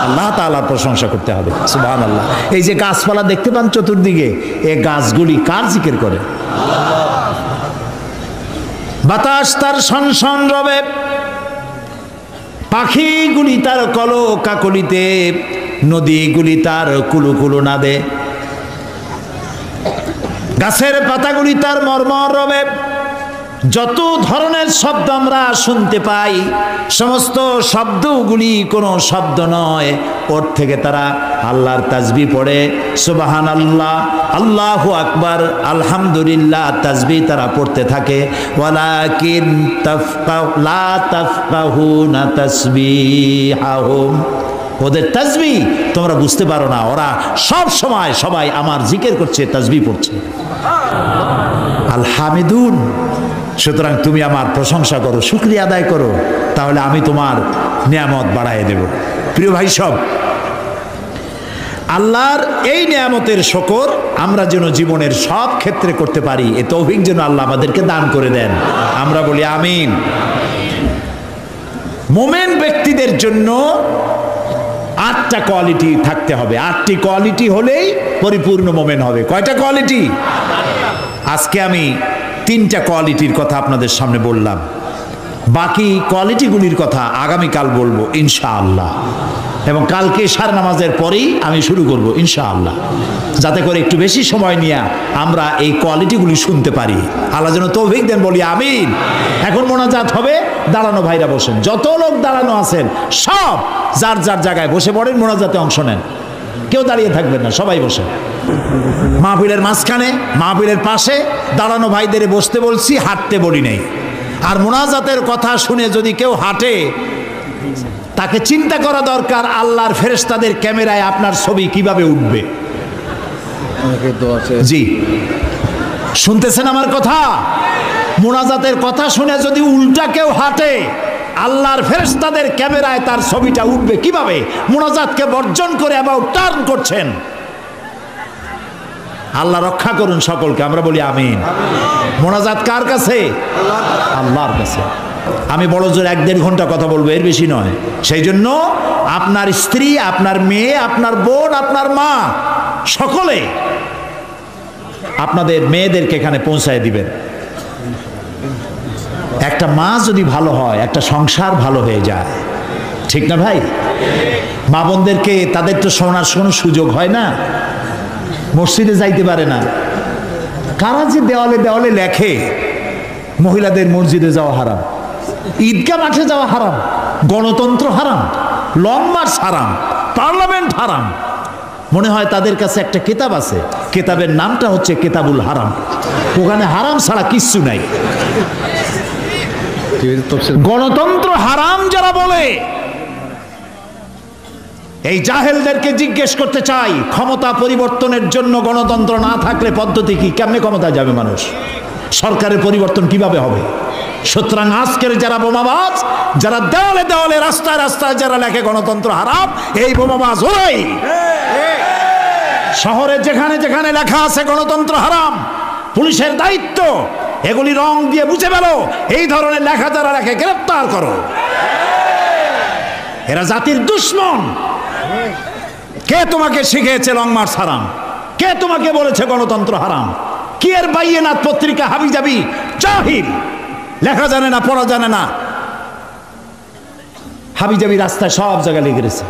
আল্লাহ তাআলার প্রশংসা করতে হবে। সুবহানাল্লাহ। এই যে গাছপালা দেখতে পান চতুর্দিকে, এই গাছগুলি কার জিকির করে? বাতাস তার শনশন রবে, পাখিগুলি তার কলকাকলিতে, নদীগুলি তার কুলুকুলু নাদে, গাছের পাতাগুলি তার মর্মর রবে। যত ধরনের শব্দ আমরা শুনতে পাই, সমস্ত শব্দগুলি কোনো শব্দ নয়, ওর থেকে তারা আল্লাহর তাসবিহ পড়ে। সুবহানাল্লাহ, আল্লাহু আকবার, আলহামদুলিল্লাহ তাসবিহ তারা পড়তে থাকে। ওয়ালাকিন লা তাফকাহুনা তাসবিহাহুম, ওদের তাসবিহ তোমরা বুঝতে পারো না। ওরা সব সময় সবাই আমার জিকির করছে, তাসবিহ পড়ছে। আল হামিদুন, সুতরাং তুমি আমার প্রশংসা করো, শুকরিয়া আদায় করো, তাহলে আমি তোমার নিয়ামত বাড়ায় দেব। প্রিয় ভাই সব, আল্লাহর এই নিয়ামতের শুকর আমরা যেন জীবনের সব ক্ষেত্রে করতে পারি, এ তৌফিক যেন আল্লাহ আমাদেরকে দান করে দেন। আমরা বলি আমিন। মুমিন ব্যক্তিদের জন্য 8টা কোয়ালিটি থাকতে হবে। 8টি কোয়ালিটি হলেই পরিপূর্ণ মুমিন হবে। কয়টা কোয়ালিটি? আজকে আমি 3টা কোয়ালিটির কথা আপনাদের সামনে বললাম, বাকি কোয়ালিটিগুলির কথা আগামীকাল বলবো ইনশাআল্লাহ। এবং কালকে ইশার নামাজের পরেই আমি শুরু করব ইনশাআল্লাহ, যাতে করে একটু বেশি সময় নিয়ে আমরা এই কোয়ালিটিগুলি শুনতে পারি। আল্লাহ যেন তৌফিক দেন, বলি আমিন। এখন মোনাজাত হবে, দাঁড়ানো ভাইরা বসেন, যত লোক দাঁড়ানো আছেন সব যার যার জায়গায় বসে পড়েন, মোনাজাতে অংশ নেন, কেউ দাঁড়িয়ে থাকবেন না, সবাই বসে। মাহফিলের মাঝখানে, মাহফিলের পাশে দাঁড়ানো ভাইদের বসতে বলছি, হাঁটতে বলি নেই। আর মোনাজাতের কথা শুনে যদি কেউ হাঁটে, তাকে চিন্তা করা দরকার আল্লাহর ফেরেশতাদের ক্যামেরায় আপনার ছবি কিভাবে উঠবে। জি, শুনতেছেন আমার কথা? মোনাজাতের কথা শুনে যদি উল্টা কেউ হাঁটে, আল্লাহর ফেরেশতাদের ক্যামেরায় তার ছবিটা উঠবে কিভাবে? মোনাজাতকে বর্জন করে আবার টার্ন করছেন। আল্লাহ রক্ষা করুন সকলকে, আমরা বলি আমিন। মোনাজাত কার কাছে? আল্লাহর কাছে। আমি বড় জোর 1-1.5 ঘন্টা কথা বলবো, এর বেশি নয়। সেই জন্য আপনার স্ত্রী, আপনার মেয়ে, আপনার বোন, আপনার মা, সকলে আপনাদের মেয়েদেরকে এখানে পৌঁছায় দিবেন। একটা মা যদি ভালো হয়, একটা সংসার ভালো হয়ে যায়, ঠিক না ভাই? মা বোনদেরকে, তাদের তো শোনার কোনো সুযোগ হয় না, মসজিদে যাইতে পারে না। কারা যে দেওয়ালে দেওয়ালে লেখে মহিলাদের মসজিদে যাওয়া হারাম, ঈদগাহ মাঠে যাওয়া হারাম, গণতন্ত্র হারাম, লং মার্চ হারাম, পার্লামেন্ট হারাম। মনে হয় তাদের কাছে একটা কিতাব আছে, কিতাবের নামটা হচ্ছে কিতাবুল হারাম। ওখানে হারাম ছাড়া কিচ্ছু নাই। গণতন্ত্র হারাম যারা বলে, এই জাহেলদেরকে জিজ্ঞেস করতে চাই, ক্ষমতা পরিবর্তনের জন্য গণতন্ত্র না থাকলে পদ্ধতি কি? কেমনে ক্ষমতা যাবে মানুষ? সরকারের পরিবর্তন কিভাবে হবে? সুতরাং আজকের যারা বোমাবাজ, যারা দেওয়ালে দেওয়ালে, রাস্তায় রাস্তায় যারা লেখে গণতন্ত্র হারাম, এই বোমাবাজ ওরাই। শহরে যেখানে যেখানে লেখা আছে গণতন্ত্র হারাম, পুলিশের দায়িত্ব এগুলি রং দিয়ে বুঝে ফেলো। এই ধরনের লেখা যারা লেখে গ্রেফতার করো। এরা জাতির দুশ্মন। কে তোমাকে শিখিয়েছে লং মার্চ হারাম? কে তোমাকে বলেছে গণতন্ত্র হারাম? কি এর বাইয়েনাত পত্রিকা হাবিজাবি জাহিল, লেখা জানে না, পড়া জানে না, হাবিজাবি রাস্তায় সব জায়গায় লিখে গেছে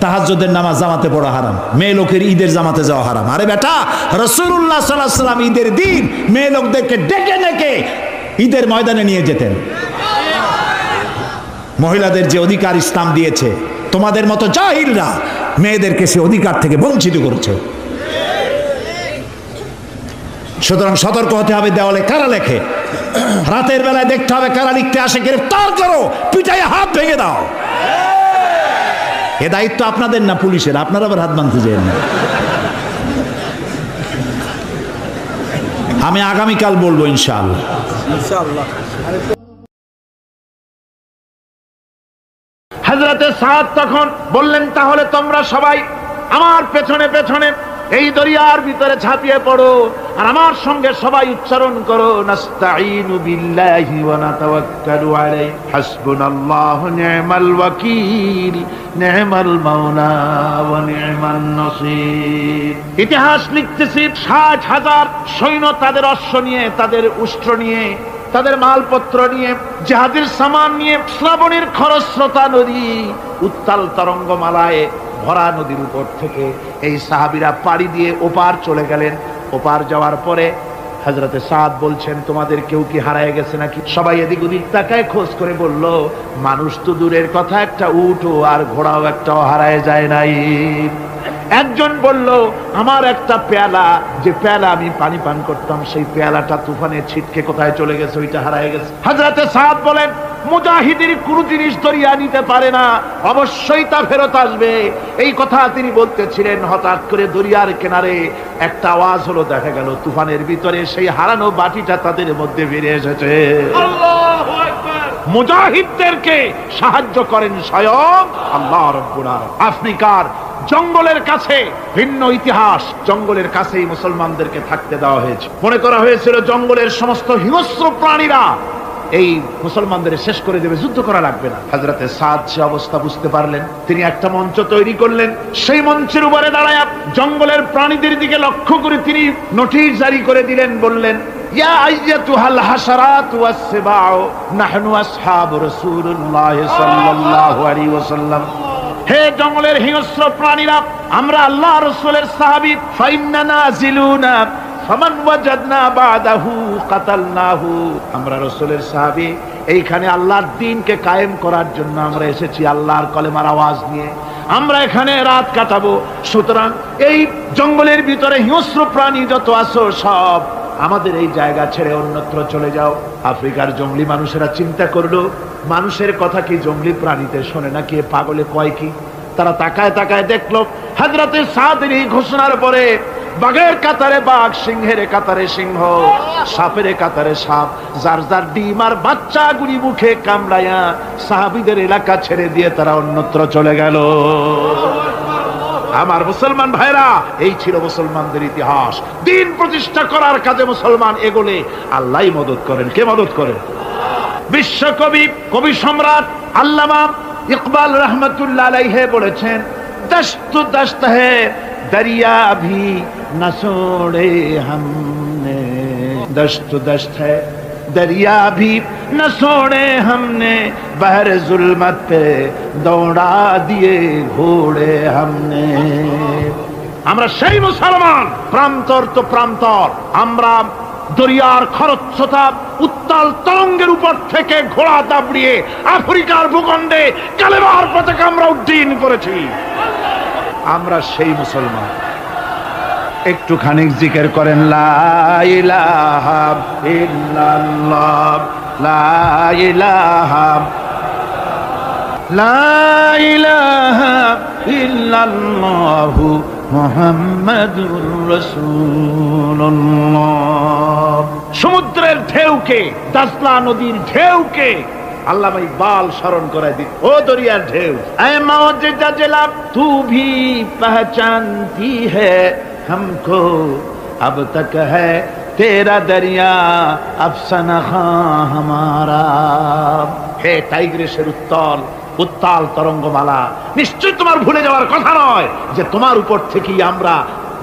তাহাজ্জুদের নামাজ জামাতে পড়া হারাম, মেয়ে লোকের ঈদের জামাতে যাওয়া হারাম। আরে বেটা, রাসূলুল্লাহ সাল্লাল্লাহু আলাইহি ওয়াসাল্লাম ঈদের দিন মেয়ে লোকদেরকে ডেকে ডেকে ঈদের ময়দানে নিয়ে যেতেন। মহিলাদের যে অধিকার ইসলাম দিয়েছে, তোমাদের মতো জাহিলরা মেয়েদেরকে সে অধিকার থেকে বঞ্চিত করেছে। সুতরাং সতর্ক হতে হবে। দেওয়ালে কারা লেখে, রাতের বেলায় দেখতে হবে কারা লিখতে আসে, গ্রেফতার করো, পিটাইয়া হাত ভেঙে দাও। এ দায়িত্ব আপনাদের না পুলিশের, আপনারা আবার হাত বাঁধতে যান না। আমি আগামীকাল বলবো ইনশাআল্লাহ। হযরতে সাদ তখন বললেন, তাহলে তোমরা সবাই আমার পেছনে পেছনে এই দরিয়ার ভিতরে ঝাঁপিয়ে পড়ো, আর আমার সঙ্গে সবাই উচ্চারণ করো, নাস্তাঈনু বিল্লাহি ওয়া নাতাওয়াক্কালু আলাইহি হাসবুনাল্লাহু নি'মাল ওয়াকিল নি'মাল মাওলা ওয়া নি'মান নাসীর। ইতিহাস লিখতেছি ৬০,০০০ সৈন্য তাদের অশ্ব নিয়ে, তাদের উষ্ট্র নিয়ে, তাদের মালপত্র নিয়ে, জাহাজের সামান নিয়ে শ্রাবণের খরস্রোতা নদী, উত্তাল তরঙ্গমালায় ভরা নদীর উপর থেকে এই সাহাবীরা পাড়ি দিয়ে ওপার চলে গেলেন। ওপার যাওয়ার পরে হযরতে সাদ বলছেন, তোমাদের কেউ কি হারায় গেছে নাকি? সবাই এদিক ওদিক তাকায়, খোঁজ করে বলল, মানুষ তো দূরের কথা, একটা উটও আর ঘোড়াও একটাও হারায় যায় নাই। একজন বলল, আমার একটা পেয়ালা, যে পেয়ালা আমি পানি পান করতাম, সেই পেয়ালাটা তুফানে ছিটকে কোথায় চলে গেছে, ওইটা হারায় গেছে। হযরতে সাদ বলেন, মুজাহিদের কোন জিনিস দরিয়া নিতে পারে না, অবশ্যই তা ফেরত আসবে। এই কথা তিনি বলতেছিলেন, হঠাৎ করে দরিয়ার কিনারে একটা আওয়াজ হলো, দেখা গেল তুফানের ভিতরে সেই হারানো বাটিটা তাদের মধ্যে বেরিয়ে এসেছে। আল্লাহু আকবার। মুজাহিদদেরকে সাহায্য করেন স্বয়ং আল্লাহ রাব্বুল আলামিন। আফ্রিকার জঙ্গলের কাছে, ভিন্ন ইতিহাস, জঙ্গলের কাছেই মুসলমানদেরকে থাকতে দেওয়া হয়েছে। মনে করা হয়েছিল জঙ্গলের সমস্ত হিংস্র প্রাণীরা এই মুসলমানদের শেষ করে দেবে, যুদ্ধ করা লাগবে না। হযরতে সাদ সে অবস্থা বুঝতে পারলেন, তিনি একটা মঞ্চ তৈরি করলেন। সেই মঞ্চের উপরে দাঁড়ায় জঙ্গলের প্রাণীদের দিকে লক্ষ্য করে তিনি নোটিশ জারি করে দিলেন, বললেন, ইয়া আইয়াতুহাল হাশারাত ওয়াস সিবাউ নাহনু আসহাবু রাসূলুল্লাহ সাল্লাল্লাহু আলাইহি ওয়াসাল্লাম। হে জঙ্গলের হিংস্র প্রাণীরা, আমরা আল্লাহ রাসূলের সাহাবী, ফাইন্না নাজিলুনা ফামান ওয়াজাদনা বাদাহু কাতালনাহু। আমরা রাসূলের সাহাবী, এইখানে আল্লাহর দ্বীনকে কায়েম করার জন্য আমরা এসেছি, আল্লাহর কলেমার আওয়াজ নিয়ে আমরা এখানে রাত কাটাবো। সুতরাং এই জঙ্গলের ভিতরে হিংস্র প্রাণী যত আছো, সব আমাদের এই জায়গা ছেড়ে অন্যত্র চলে যাও। আফ্রিকার জঙ্গলি মানুষেরা চিন্তা করলো, মানুষের কথা কি জঙ্গলি প্রাণীতে শোনে নাকি, পাগলে কয় কি? তারা তাকায় তাকায় দেখলো, হযরতে সাদের এই ঘোষণার পরে বাঘের কাতারে বাঘ, সিংহের কাতারে সিংহ, সাপের কাতারে সাপ, যার যার ডিম আর বাচ্চাগুলি মুখে কামড়ায়া সাহাবীদের এলাকা ছেড়ে দিয়ে তারা অন্যত্র চলে গেল। আমার মুসলমান ভাইরা, এই ছিল মুসলমানদের ইতিহাস। দ্বীন প্রতিষ্ঠা করার কাজে মুসলমান এগোলে আল্লাহই মদত করেন। কে মদত করেন? বিশ্বকবি, কবি সম্রাট আল্লামা ইকবাল রহমতুল্লাহ আলাইহি বলেছেন, দশত দশত है दरिया भी न छोड़े हमने, दश्त दश्त है दरिया भी न छोड़े हमने, बहर जुल्मत पे दौड़ा दिए घोड़े हमने। আমরা সেই মুসলমান, প্রান্তর তো প্রান্তর, আমরা দরিয়ার খরস্রোতা উত্তাল তরঙ্গের উপর থেকে ঘোড়া দাবড়িয়ে আফ্রিকার ভূখণ্ডে কালেমার পতাকা আমরা উড্ডীন করেছি। আমরা সেই মুসলমান। একটুখানি জিকির করেন, লা ইলাহা ইল্লাল্লাহ, লা ইলাহা, লা ইলাহা ইল্লাল্লাহ মুহাম্মাদুর রাসূলুল্লাহ। সমুদ্রের ঢেউকে, দাজলা নদীর ঢেউকে আল্লামা ইকবাল স্মরণ করায় দিন, ও দরিয়ার ঢেউ, এ মওজুদা জলাব তু ভি পহচানতি হ্যায় हमको, अब तक है तेरा दरिया अफसाना हमारा। হে টাইগ্রিসের উত্তাল তরঙ্গমালা, নিশ্চয় তোমার ভুলে যাওয়ার কথা নয় যে তোমার উপর থেকেই আমরা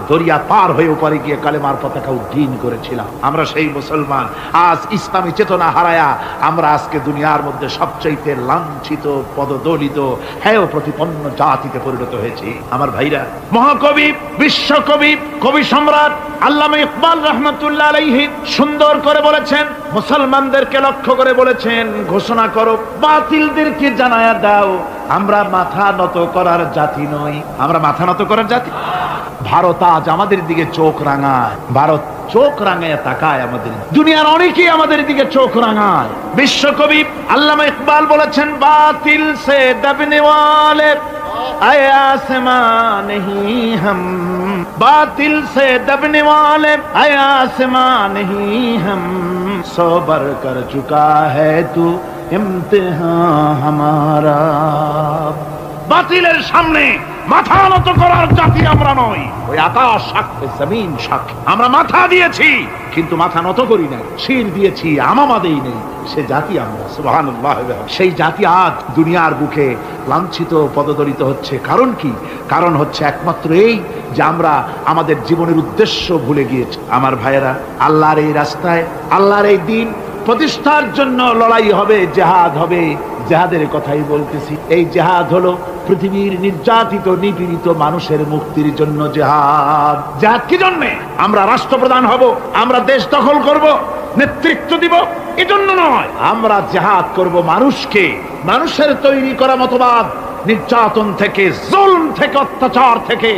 দরিয়া পার হয়ে উপরে গিয়ে কালেমার পতাকা উড্ডীন করেছিলাম। আমরা সেই মুসলমান। আজ ইসলামী চেতনা হারায়া আমরা আজকে দুনিয়ার মধ্যে সবচাইতে লাঞ্ছিত, পদদলিত, হেয় প্রতিপন্ন জাতিতে পরিণত হয়েছি। আমার ভাইরা, মহাকবি, বিশ্বকবি, কবি সম্রাট আল্লামা ইকবাল রহমতুল্লাহ আলাইহি সুন্দর করে বলেছেন, মুসলমানদেরকে লক্ষ্য করে বলেছেন, ঘোষণা করো, বাতিলদেরকে জানায়া দাও, আমরা মাথা নত করার জাতি নই। আমরা মাথা নত করার জাতি। ভারত আজ আমাদের দিকে চোখ রাঙায়, ভারত চোখ রাঙায় তাকায় আমাদের, দুনিয়ার অনেকেই আমাদের দিকে চোখ রাঙায়। বিশ্বকবি আল্লামা ইকবাল বলেছেন, বাতিল সে দবনে ওয়ালে आए आसमां नहीं हम, बातिल से दबने वाले आए आसमां नहीं हम सौ बर कर चुका है तू इम्तिहान हमारा বাতিলের সামনে মাথা নত করার জাতি আমরা নই ওই আকাশ সাক্ষী জমিন সাক্ষী আমরা মাথা দিয়েছি কিন্তু মাথা নত করি না শির দিয়েছি আমামা দেই নেই সে জাতি আমরা সুবহানাল্লাহ সেই জাতি আজ দুনিয়ার বুকে লাঞ্ছিত পদদলিত হচ্ছে কারণ কি কারণ হচ্ছে একমাত্র এই যে আমরা আমাদের জীবনের উদ্দেশ্য ভুলে গিয়েছি আমার ভাইয়েরা আল্লাহর এই রাস্তায় আল্লাহর এই দিন প্রতিষ্ঠার জন্য লড়াই হবে জিহাদ হবে জিহাদের কথাই বলতেছি এই জিহাদ হলো পৃথিবীর নির্যাতিত নিপীড়িত মানুষের মুক্তির জন্য জিহাদ জিহাদ কি জন্য আমরা রাষ্ট্রপ্রধান হব আমরা দেশ দখল করব নেতৃত্ব দিব এজন্য নয় আমরা জিহাদ করব মানুষকে মানুষের তৈরি করা মতবাদ নির্যাতন থেকে জুলম থেকে অত্যাচার থেকে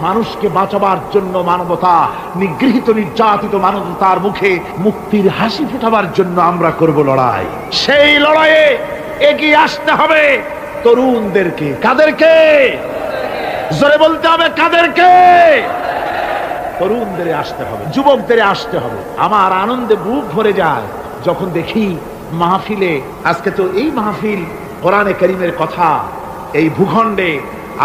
মানুষকে বাঁচাবার জন্য মানবতা নিগৃহীত নির্যাতিত মানবতার মুখে মুক্তির হাসি ফোটাবার জন্য আমরা করব লড়াই সেই লড়াইয়ে এগিয়ে আসতে হবে তরুণদেরকে কাদেরকে জোরে বলতে হবে কাদেরকে তরুণদের আসতে হবে যুবকদের আসতে হবে আমার আনন্দে বুক ভরে যায় যখন দেখি মাহফিলে আজকে তো এই মাহফিল কোরআনে কারীমের কথা এই ভূখণ্ডে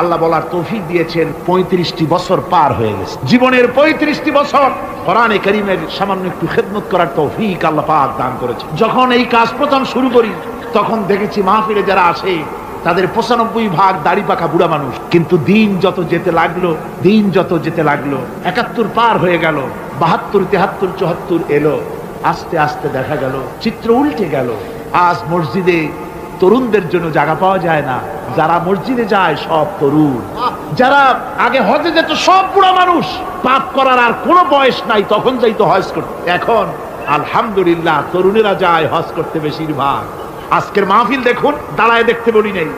আল্লাহ বলার তৌফিক দিয়েছেন 35টি বছর পার হয়ে গেছে জীবনের 35টি বছর কোরআনে কারীমের সামান্য একটু খেদমত করার তৌফিক আল্লাহ পাক দান করেছে যখন এই কাজ প্রথম শুরু করি তখন দেখেছি মাহফিলে যারা আসে তাদের 95% দাড়ি পাকা বুড়া মানুষ কিন্তু দিন যত যেতে লাগলো 71 পার হয়ে গেল 72 73 74 এলো আস্তে আস্তে দেখা গেল চিত্র উল্টে গেল আজ মসজিদে তরুণদের জন্য জায়গা পাওয়া যায় না যারা মসজিদে যায় সব তরুণ যারা আগে হজে যেত সব বুড়া মানুষ পাপ করার আর কোনো বয়স নাই তখন যাইতো হজ করতে এখন আলহামদুলিল্লাহ তরুণেরা যায় হজ করতে বেশিরভাগ আজকের মাহফিল দেখুন দাঁড়ায় দেখতে বলি নাই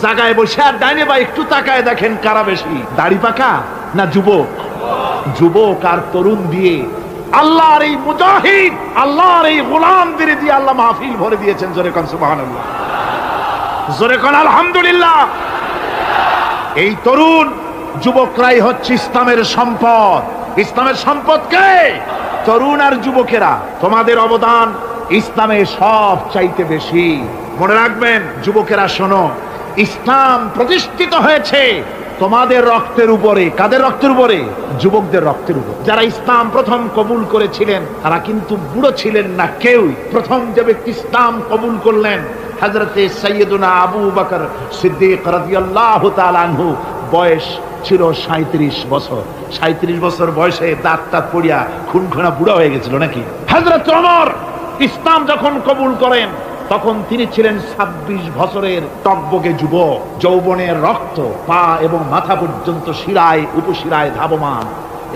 জায়গায় বসে আর ডাইনে বা একটু তাকায় দেখেন কারা বেশি দাড়ি পাকা না যুবক যুবক আর তরুণ দিয়ে আল্লাহর এই মুজাহিদ আল্লাহর এই গোলামদের দিয়ে আল্লাহ মাহফিল ভরে দিয়েছেন জোরে কোন সুবহানাল্লাহ জোরে কোন আলহামদুলিল্লাহ এই তরুণ যুবকরাই হচ্ছে ইসলামের সম্পদ ইসলামের সম্পদ কে তরুণ আর যুবকেরা তোমাদের অবদান ইসলামে সব চাইতে বেশি মনে রাখবেন যুবকেরা শোনো ইসলাম প্রতিষ্ঠিত হয়েছে তোমাদের রক্তের উপরে কাদের রক্তের উপরে যুবকদের রক্তের উপর যারা ইসলাম প্রথম কবুল করেছিলেন তারা কিন্তু বুড়ো ছিলেন না কেউ প্রথম যে ব্যক্তি ইসলাম কবুল করলেন হযরতে সাইয়্যিদুনা আবু বকর সিদ্দিক রাদিয়াল্লাহু তাআলা আনহু বয়স ছিল 37 বছর 37 বছর বয়সে দাঁত পড়িয়া খুনখুনা বুড়া হয়ে গেছিল নাকি হযরত ওমর ইসলাম যখন কবুল করেন তখন তিনি ছিলেন 26 বছরের টকবকে যুবক যৌবনের রক্ত পা এবং মাথা পর্যন্ত শিরায় উপশিরায় ধাবমান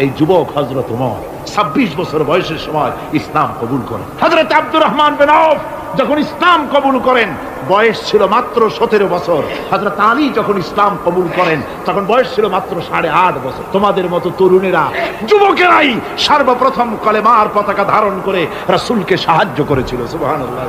এই যুবক হযরত ওমর 26 বছর বয়সের সময় ইসলাম কবুল করেন হযরত আব্দুর রহমান বিন আউফ যখন ইসলাম কবুল করেন বয়স ছিল মাত্র 17 বছর হযরত আলী যখন ইসলাম কবুল করেন তখন বয়স ছিল মাত্র 8.5 বছর তোমাদের মতো তরুণেরা যুবকেরাই সর্বপ্রথম কলেমার পতাকা ধারণ করে রাসূলকে সাহায্য করেছিল সুবহানাল্লাহ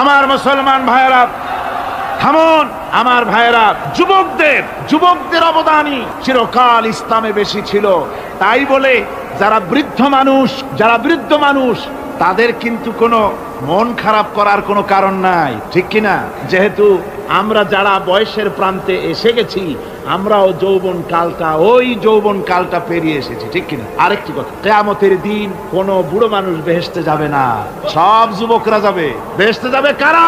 আমার মুসলমান ভাইয়েরা থামুন আমার ভাইয়েরা যুবকদের অবদানই চিরকাল ইসলামে বেশি ছিল তাই বলে যারা বৃদ্ধ মানুষ তাদের কিন্তু কোনো মন খারাপ করার কোনো কারণ নাই ঠিক কিনা যেহেতু আমরা যারা বয়সের প্রান্তে এসে গেছি আমরাও যৌবন কালটা পেরিয়ে এসেছি ঠিক কিনা আরেকটি কথা কিয়ামতের দিন কোন বুড়ো মানুষ বেহেশতে যাবে না সব যুবকরা যাবে বেহেশতে যাবে কারা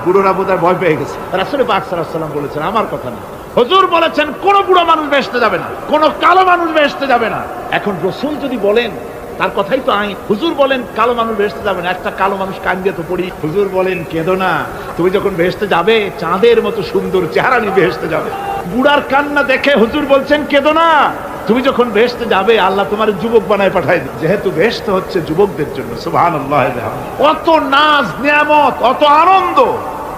বুড়োরা বোধহয় ভয় পেয়ে গেছে রাসূল পাক সাল্লাল্লাহু আলাইহি ওয়াসাল্লাম বলেছেন আমার কথা না হুজুর বলেছেন কোন বুড়ো মানুষ বেহেশতে যাবে না কোন কালো মানুষ বেহেশতে যাবে না এখন রাসূল যদি বলেন তার কথাই তো আইন হুজুর বলেন কালো মানুষ বেহেশতে যাবে না একটা কালো মানুষ কান্দিয়ে তো পড়ি হুজুর বলেন কেঁদো না তুমি যখন বেহেশতে যাবে চাঁদের মতো সুন্দর চেহারা নিয়ে বেহেশতে যাবে বুড়ার কান্না দেখে হুজুর বলছেন কেঁদো না তুমি যখন বেহেশতে যাবে আল্লাহ তোমার যুবক বানায় পাঠায় যেহেতু বেহেশত হচ্ছে যুবকদের জন্য সুবহানাল্লাহ অত নাজ নিয়ামত অত আনন্দ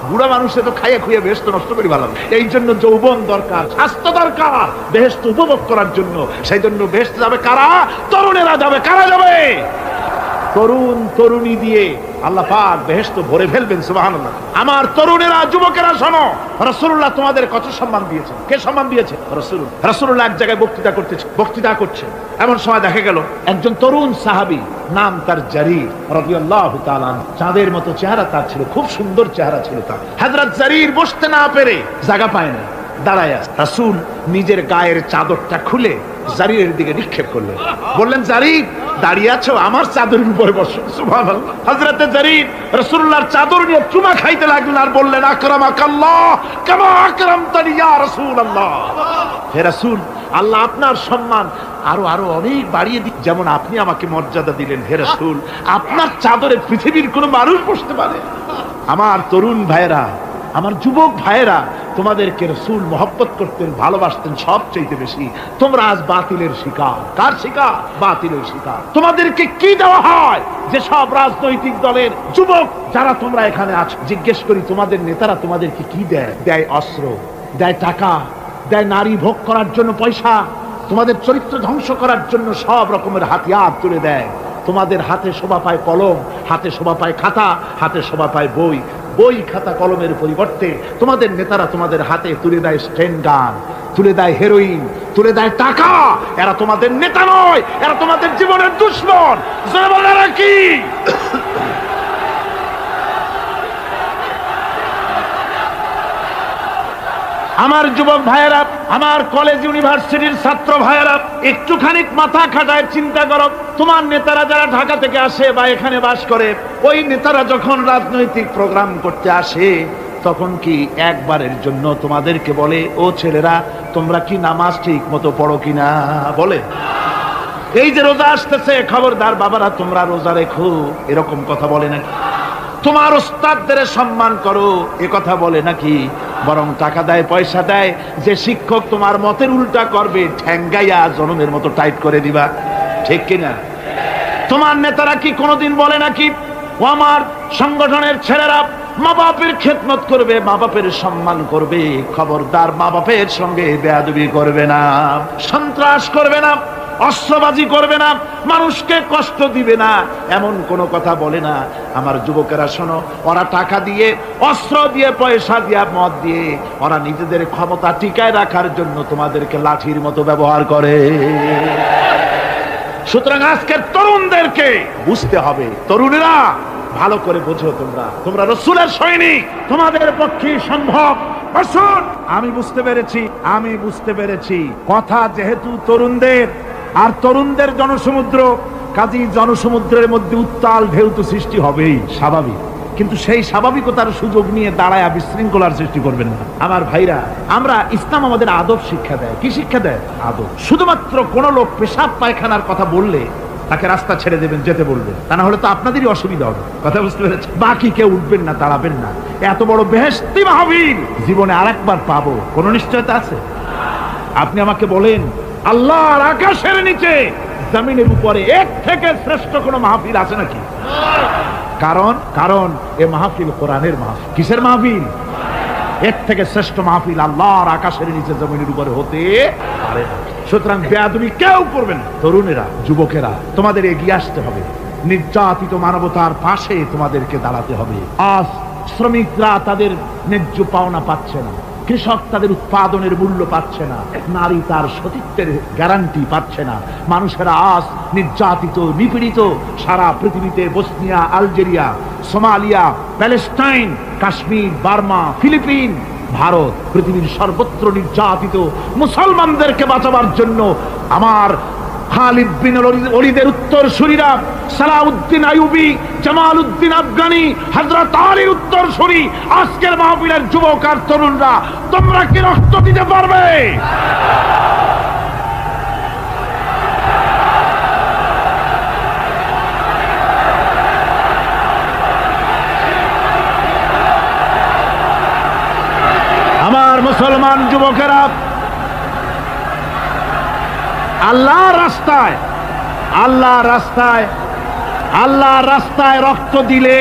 বুড়া মানুষে তো খাইয়ে খুঁয়ে বেহেশত নষ্ট করি ভালো। এই জন্য যৌবন দরকার, স্বাস্থ্য দরকার বেহেশত উপভোগ করার জন্য। সেই জন্য বেহেশতে যাবে কারা? তরুণেরা যাবে। কারা যাবে? তরুণ তরুণী দিয়ে আল্লাহ পাক বেহেশত ভরে ফেলবেন। সুবহানাল্লাহ। আমার তরুণেরা, যুবকেরা শোনো, রাসূলুল্লাহ তোমাদের কত সম্মান দিয়েছেন। কে সম্মান দিয়েছে? রাসূলুল্লাহ এক জায়গায় বক্তৃতা করছে। এমন সময় দেখা গেল একজন তরুণ সাহাবী, নাম তার জারীর রাদিয়াল্লাহু তাআলা। চাঁদের মতো চেহারা তার ছিল, খুব সুন্দর চেহারা ছিল তার। হযরত জারীর বসতে না পেরে জায়গা পায় না, দাঁড়ায় আছে। রাসূল নিজের গায়ের চাদরটা খুলে জারীরের দিকে নিক্ষেপ করলেন, বললেন, জারীর দাঁড়িয়ে আছো, আমার চাদরের উপরে বসো। সুবহানাল্লাহ। হযরতে জারীর রাসূলুল্লাহর চাদর নিয়ে চুমা খাইতে লাগলেন আর বললেন, আকরামাকাল্লাহ কামা আকরামতানি ইয়া রাসূলুল্লাহ। হে রাসূল, আল্লাহ আপনার সম্মান আরো আরো অনেক বাড়িয়ে দিন, যেমন আপনি আমাকে মর্যাদা দিলেন। হে রাসূল, আপনার চাদরে পৃথিবীর কোনো মানুষ বসতে পারে? আমার তরুণ ভাইয়েরা, আমার যুবক ভাইয়েরা, তোমাদেরকে রাসূল মহব্বত করতেন, ভালোবাসতেন সবচেয়ে বেশি। তোমরা আজ বাতিলের শিকার। কার শিকার? বাতিলের শিকার। তোমাদেরকে কি দেওয়া হয়? যে সব রাজনৈতিক দলের যুবক যারা তোমরা এখানে আছো, জিজ্ঞেস করি তোমাদের নেতারা তোমাদেরকে কি দেয়? দেয় অস্ত্র, দেয় টাকা, দেয় নারী ভোগ করার জন্য পয়সা, তোমাদের চরিত্র ধ্বংস করার জন্য সব রকমের হাতিয়ার তুলে দেয়। তোমাদের হাতে শোভা পায় কলম, হাতে শোভা পায় খাতা, হাতে শোভা পায় বই। বই খাতা কলমের পরিবর্তে তোমাদের নেতারা তোমাদের হাতে তুলে দেয় স্টেন গান, তুলে দেয় হেরোইন, তুলে দেয় টাকা। এরা তোমাদের নেতা নয়, এরা তোমাদের জীবনের দুশমন। জোরে বলেন কি? আমার যুবক ভাইয়েরা, আমার কলেজ ইউনিভার্সিটির ছাত্র ভাইয়েরা, একটুখানি মাথা খাটায় চিন্তা করো। তোমার নেতারা যারা ঢাকা থেকে আসে বা এখানে বাস করে, ওই নেতারা যখন রাজনৈতিক প্রোগ্রাম করতে আসে, তখন কি একবারের জন্য তোমাদেরকে বলে, ও ছেলেরা তোমরা কি নামাজ ঠিক মতো পড়ো কিনা? বলে? এই যে রোজা আসতেছে, খবরদার বাবারা তোমরা রোজা রেখো, এরকম কথা বলে নাকি? তোমার ওস্তাদদের সম্মান করো, এ কথা বলে নাকি? বরং টাকা দেয়, পয়সা দেয়, যে শিক্ষক তোমার মতের উল্টা করবে, ঠ্যাঙ্গাইয়া জনমের মতো টাইট করে দিবা। ঠিক কিনা? তোমার নেতারা কি কোনোদিন বলে নাকি, ও আমার সংগঠনের ছেলেরা মা বাপের খেদমত করবে, মা বাপের সম্মান করবে, খবরদার মা বাপের সঙ্গে বেয়াদবি করবে না, সন্ত্রাস করবে না, অস্ত্রবাজি করবে না, মানুষকে কষ্ট দিবে না, এমন কোনো কথা বলে না? আমার যুবকেরা শোনো, ওরা টাকা দিয়ে, অস্ত্র দিয়ে, পয়সা দিয়ে, মদ দিয়ে, ওরা নিজেদের ক্ষমতা টিকায় রাখার জন্য তোমাদেরকে লাঠির মতো ব্যবহার করে। সুতরাং আজকের তরুণদেরকে বুঝতে হবে, তরুণেরা ভালো করে বোঝো, তোমরা রাসূলের সৈনিক, তোমাদের পক্ষে সম্ভব। আমি বুঝতে পেরেছি কথা যেহেতু তরুণদের, আর তরুণদের জনসমুদ্র, কাজী জনসমুদ্রের মধ্যে উত্তাল ঢেউ তো সৃষ্টি হবেই, স্বাভাবিক। কিন্তু সেই স্বাভাবিকতার সুযোগ নিয়ে দাঁড়ায় বিশৃঙ্খলার সৃষ্টি করবেন না। আমার ভাইরা, আমরা ইসলাম আমাদের আদব শিক্ষা দেয়। কি শিক্ষা দেয়? আদব। শুধুমাত্র কোন লোক পেশাব পায়খানার কথা বললে তাকে রাস্তা ছেড়ে দেবেন, যেতে বলবেন, তা না হলে তো আপনাদেরই অসুবিধা হবে। কথা বুঝতে পেরেছেন? বাকি কেউ উঠবেন না, দাঁড়াবেন না। এত বড় বেহেশতি মাহফিল জীবনে আরেকবার পাবো, কোন নিশ্চয়তা আছে? আপনি আমাকে বলেন, আল্লাহর আকাশের নিচে, জমিনের উপরে এর থেকে শ্রেষ্ঠ কোন মাহফিল আছে নাকি? কারণ এ মাহফিল কোরআনের মাহফিল। কিসের মাহফিল? এর থেকে শ্রেষ্ঠ মাহফিল আল্লাহর আকাশের নিচে জমিনের উপরে হতে পারে না। সুতরাং বেয়াদবি কেউ করবে না। তরুণেরা, যুবকেরা, তোমাদের এগিয়ে আসতে হবে। নির্যাতিত মানবতার পাশে তোমাদেরকে দাঁড়াতে হবে। আজ শ্রমিকরা তাদের ন্যায্য পাওনা পাচ্ছে না, কৃষক তাদের উৎপাদনের মূল্য পাচ্ছে না, নারী তার সতীত্বের গ্যারান্টি পাচ্ছে না। মানুষেরা আজ নির্যাতিত, নিপীড়িত। সারা পৃথিবীতে Bosnia, Algeria, Somalia, Palestine, Kashmir, Burma, Philippines, Bharat, পৃথিবীর সর্বত্র নির্যাতিত মুসলমানদেরকে বাঁচাবার জন্য আমার খালিদ বিন ওলীদের উত্তরসূরিরা, সালাউদ্দিন আইয়ুবী, জামালউদ্দিন আফগানি, হযরত আলীর উত্তরসূরি, আজকের মাহফিলের যুবক আর তরুণরা, তোমরা কি রক্ত দিতে পারবে? আমার মুসলমান যুবকেরা, আল্লাহর রাস্তায় রক্ত দিলে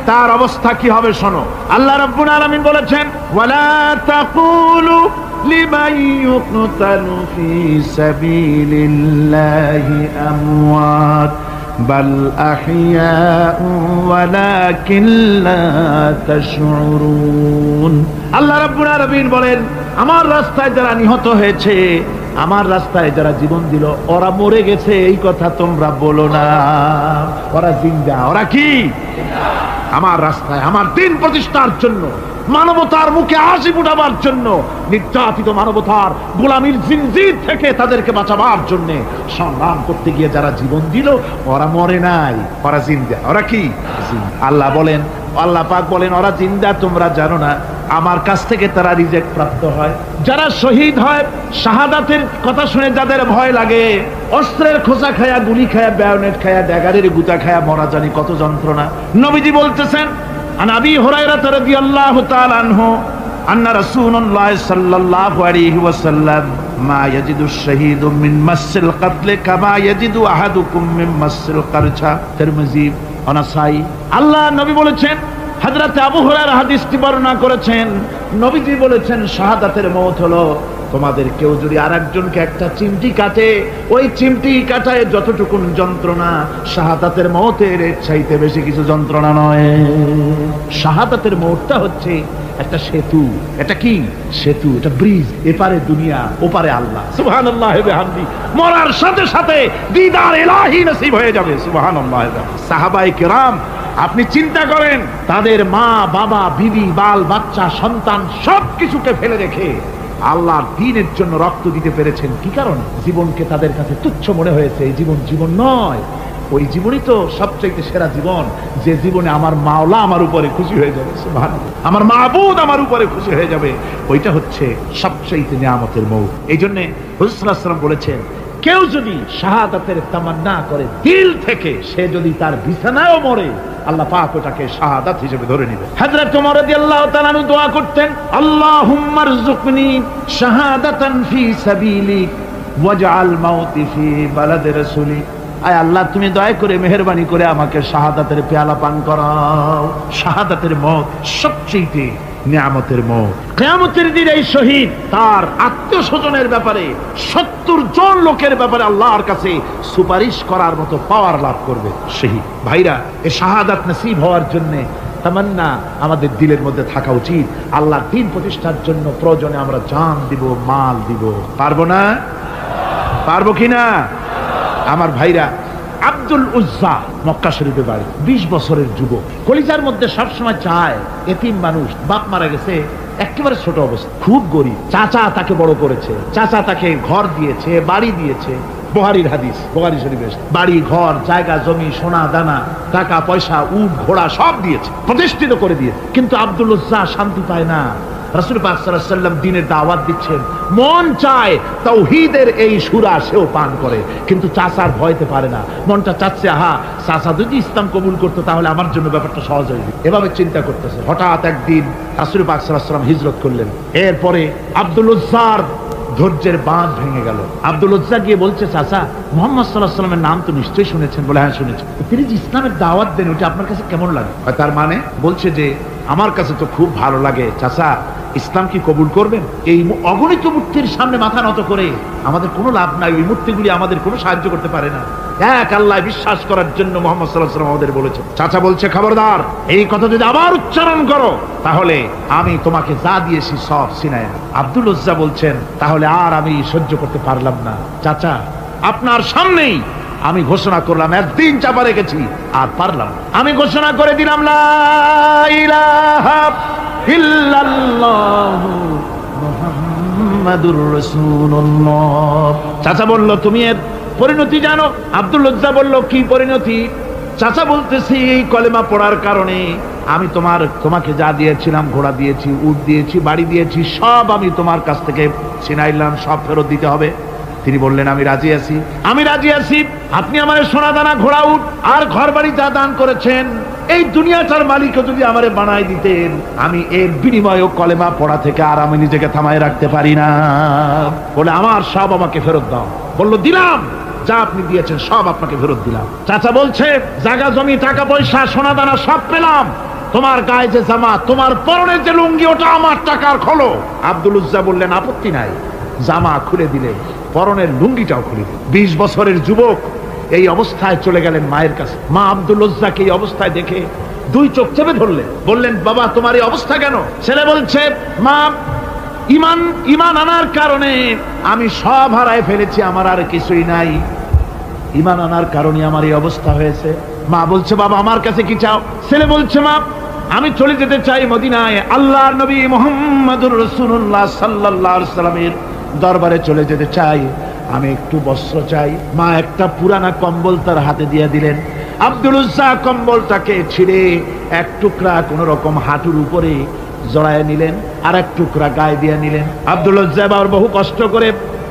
তার অবস্থা কি হবে শোনো। আল্লাহ রাব্বুল আলামিন বলেছেন, ওয়ালা তাকুলু লিমান ইউকতালু ফি সাবিলিল্লাহি আমওয়াত বাল আহইয়াউ ওয়ালাকিন লা তাশউরুন। আল্লাহ রাব্বুল আলামিন বলেন, আমার রাস্তায় যারা নিহত হয়েছে, আমার রাস্তায় যারা জীবন দিল, ওরা মরে গেছে এই কথা তোমরা বলো না, ওরা জিন্দা। ওরা কি? আমার রাস্তায় আমার দিন প্রতিষ্ঠার জন্য, মানবতার মুখে হাসি ফুটাবার জন্য, নির্যাতিত মানবতার গোলামীর জিনজির থেকে তাদেরকে বাঁচাবার জন্য সংগ্রাম করতে গিয়ে যারা জীবন দিল, ওরা মরে নাই, ওরা জিন্দা। ওরা কি? আল্লাহ বলেন, আল্লাহ পাক বলেন, ওরা জিন্দা তোমরা জানো না? আমার কাছ থেকে তারা রিজেক্ট প্রাপ্ত হয়। যারা শহীদ হয়, শাহাদাতের কথা শুনে যাদের ভয় লাগে, অস্ত্রের খোঁচা খায়া, গুলি খায়া, বায়োনেট খায়া, ড্যাগারের গুতা খায়া মরা, জানি কত যন্ত্রণা। নবীজি বলতেছেন, আন আবি হুরায়রা রাদিয়াল্লাহু তাআলা আনহু আন্না রাসূলুল্লাহ সাল্লাল্লাহু আলাইহি ওয়াসাল্লাম মা ইয়াজিদুশ শাহীদু মিন মাসসিল কাতল কামা ইয়াজিদু আহাদুকুম মিন মাসসিল কারছা। তিরমিজি, নাসাই। আল্লাহ নবী বলেছেন, হযরত আবু হুরায়রা হাদিসটি বর্ণনা করেছেন, নবীজি বলেছেন, শাহাদাতের মওত হলো তোমাদের কেউ যদি আরেকজনকে একটা চিমটি কাটে, ওই চিমটি কাটায় যতটুকু যন্ত্রণা, শাহাদাতের মওতের চাইতে বেশি কিছু যন্ত্রণা নয়। শাহাদাতের মওতটা হচ্ছে একটা সেতু। এটা কি সেতু? এটা ব্রিজ। এপারে দুনিয়া, ওপারে আল্লাহ। সুবহানাল্লাহ ওয়া বিহামদি। মরার সাথে সাথে দিদার ইলাহি নসিব হয়ে যাবে। সুবহানাল্লাহ। সাহাবায়ে কেরাম, আপনি চিন্তা করেন, তাদের মা, বাবা, বিবি, বাল বাচ্চা, সন্তান সবকিছুকে ফেলে রেখে আল্লাহর দ্বীনের জন্য রক্ত দিতে পেরেছেন। কি কারণে? জীবনকে তাদের কাছে তুচ্ছ মনে হয়েছে। এই জীবন জীবন নয়। ওই জীবনই তো সবচেয়ে সেরা জীবন, যে জীবনে আমার মাওলা আমার উপরে খুশি হয়ে যাবে, সুবহানাল্লাহ, আমার মাবুদ আমার উপরে খুশি হয়ে যাবে। ওইটা হচ্ছে সবচেয়ে নিয়ামতের মওত। এই জন্য রাসূল সাল্লাল্লাহু আলাইহি ওয়াসাল্লাম বলেছেন, কেউ যদি শাহাদাতের তামান্না করে দিল থেকে, সে যদি তার বিছানায়ও মরে, আল্লাহ পাক ওটাকে শাহাদাত হিসেবে ধরে নেবে। হযরত ওমর রাদিয়াল্লাহু তাআলা আনহু দোয়া করতেন, আল্লাহুম্মা রযুকনি শাহাদাতান ফি সাবিলিক ওয়াজআল মাউতি ফি বালাদি রাসূলিক। আয় আল্লাহ, তুমি দয়া করে মেহেরবানি করে আমাকে শাহাদাতের পেয়ালা পান করাও। শাহাদাতের মওত সবচেয়ে নিয়ামতের মওত। কিয়ামতের দিন এই শহীদ তার আত্মীয় স্বজনের ব্যাপারে 70 জন লোকের ব্যাপারে আল্লাহর কাছে সুপারিশ করার মতো পাওয়ার লাভ করবে শহীদ। ভাইরা, এই শাহাদাত নসিব হওয়ার জন্য তামান্না আমাদের দিলের মধ্যে থাকা উচিত। আল্লাহর দ্বীন প্রতিষ্ঠার জন্য প্রয়োজনে আমরা জান দিব, মাল দিব। পারবো না? পারবো কিনা? আমার ভাইরা, আব্দুল উজ্জা মক্কা শরীফে বাড়ি, 20 বছরের যুবক, কলিজার মধ্যে সবসময় চায়, এতিম মানুষ, বাপ মারা গেছে, একেবারে ছোট অবস্থা, খুব গরিব। চাচা তাকে বড় করেছে, চাচা তাকে ঘর দিয়েছে, বাড়ি দিয়েছে। বুখারীর হাদিস, বুখারী শরীফে, বাড়ি, ঘর, জায়গা, জমি, সোনা দানা, টাকা পয়সা, উট ঘোড়া সব দিয়েছে, প্রতিষ্ঠিত করে দিয়েছে। কিন্তু আব্দুল উজ্জা শান্তি পায় না। রাসূল পাক সাল্লাল্লাহু আলাইহি ওয়াসাল্লাম দ্বীনের দাওয়াত দিচ্ছেন, মন চায় তাওহীদের এই সূরা সেও পান করে, কিন্তু চাচার ভয়তে পারে না। মনটা চাচ্ছে, আহা, চাচা যদি ইসলাম কবুল করতো তাহলে আমার জন্য ব্যাপারটা সহজ হয়ে যেত। এভাবে চিন্তা করতেছে। হঠাৎ একদিন রাসূল পাক সাল্লাল্লাহু আলাইহি ওয়াসাল্লাম হিজরত করলেন। এরপরে আব্দুল উজ্জার ধৈর্যের বাঁধ ভেঙে গেল। আব্দুল উজ্জা গিয়ে বলছে, চাচা, মুহাম্মদ সাল্লাল্লাহু আলাইহি ওয়াসাল্লামের নাম তো নিশ্চয়ই শুনেছেন। বলে, হ্যাঁ শুনেছি। তিনি যে ইসলামের দাওয়াত দেন, ওটা আপনার কাছে কেমন লাগে? তার মানে বলছে যে, আমার কাছে তো খুব ভালো লাগে। চাচা, ইসলাম কি কবুল করবেন? এই অগণিত মূর্তির সামনে মাথা নত করে আমাদের কোনো লাভ নাই। ওই মূর্তিগুলি আমাদের কোনো সাহায্য করতে পারে না। এক আল্লাহ বিশ্বাস করার জন্য মুহাম্মদ সাল্লাল্লাহু আলাইহি ওয়াসাল্লাম আমাদের বলেছেন। চাচা বলছে, খবরদার, এই কথা যদি আবার উচ্চারণ করো তাহলে আমি তোমাকে যা দিয়েছি সব ছিনায়। আব্দুল উজ্জা বলছেন, তাহলে আর আমি সহ্য করতে পারলাম না। চাচা, আপনার সামনেই আমি ঘোষণা করলাম, একদিন চাপা রেখেছি, আর পারলাম। আমি ঘোষণা করে দিলাম, লা ইলাহা ইল্লাল্লাহু মুহাম্মাদুর রাসূলুল্লাহ। চাচা বলল, তুমি এর পরিণতি জানো? আব্দুল উজ্জা বলল, কি পরিণতি? চাচা বলতেছি, এই কলেমা পড়ার কারণে আমি তোমাকে যা দিয়েছিলাম, ঘোড়া দিয়েছি, উট দিয়েছি, বাড়ি দিয়েছি, সব আমি তোমার কাছ থেকে ছিনাইলাম, সব ফেরত দিতে হবে। তিনি বললেন, আমি রাজি আছি, আমি রাজি আছি। আপনি আমার সোনা দানা, ঘোড়া, উট আর ঘর বাড়ি যা দান করেছেন, এই দুনিয়াটার মালিকও যদি আমারে বানাই দিতেন, আমি এর বিনিময়ে কলেমা পড়া থেকে আর আমি নিজেকে থামায় রাখতে পারি না। বলে, আমার সব আমাকে ফেরত দাও। বলল, দিলাম, যা আপনি দিয়েছেন সব আপনাকে ফেরত দিলাম। চাচা বলছে, জায়গা জমি, টাকা পয়সা, সোনা দানা সব পেলাম, তোমার গায়ে যে জামা, তোমার পরনের যে লুঙ্গি, ওটা আমার টাকার খোলো। আব্দুল উজ্জা বললেন আপত্তি নাই। জামা খুলে দিলে, পরনের লুঙ্গিটাও খুলে দিল। 20 বছরের যুবক এই অবস্থায় চলে গেলেন মায়ের কাছে। মা আব্দুল উজ্জাকে এই অবস্থায় দেখে 2 চোখ চেপে ধরলেন, বললেন বাবা তোমার এই অবস্থা কেন? ছেলে বলছে মা ইমান আনার কারণে আমি সব হারায় ফেলেছি, আমার আর কিছুই নাই। ইমান আনার কারণে আমার এই অবস্থা হয়েছে। মা বলছে বাবা আমার কাছে কি চাও? ছেলে বলছে মা আমি চলে যেতে চাই মদিনায়, আল্লাহর নবী মুহাম্মদুর রাসূলুল্লাহ সাল্লাল্লাহু আলাইহি ওয়াসাল্লামের দরবারে চলে যেতে চাই, আমি একটু বস্ত্র চাই। মা একটা পুরানা কম্বল তার হাতে দিয়ে দিলেন। আব্দুল উজ্জা কম্বলটাকে ছিঁড়ে এক টুকরা কোন রকম হাঁটুর উপরে জড়ায় নিলেন, আর এক টুকরা গায়ে দিয়ে নিলেন। আব্দুল উজ্জা আবার বহু কষ্ট করে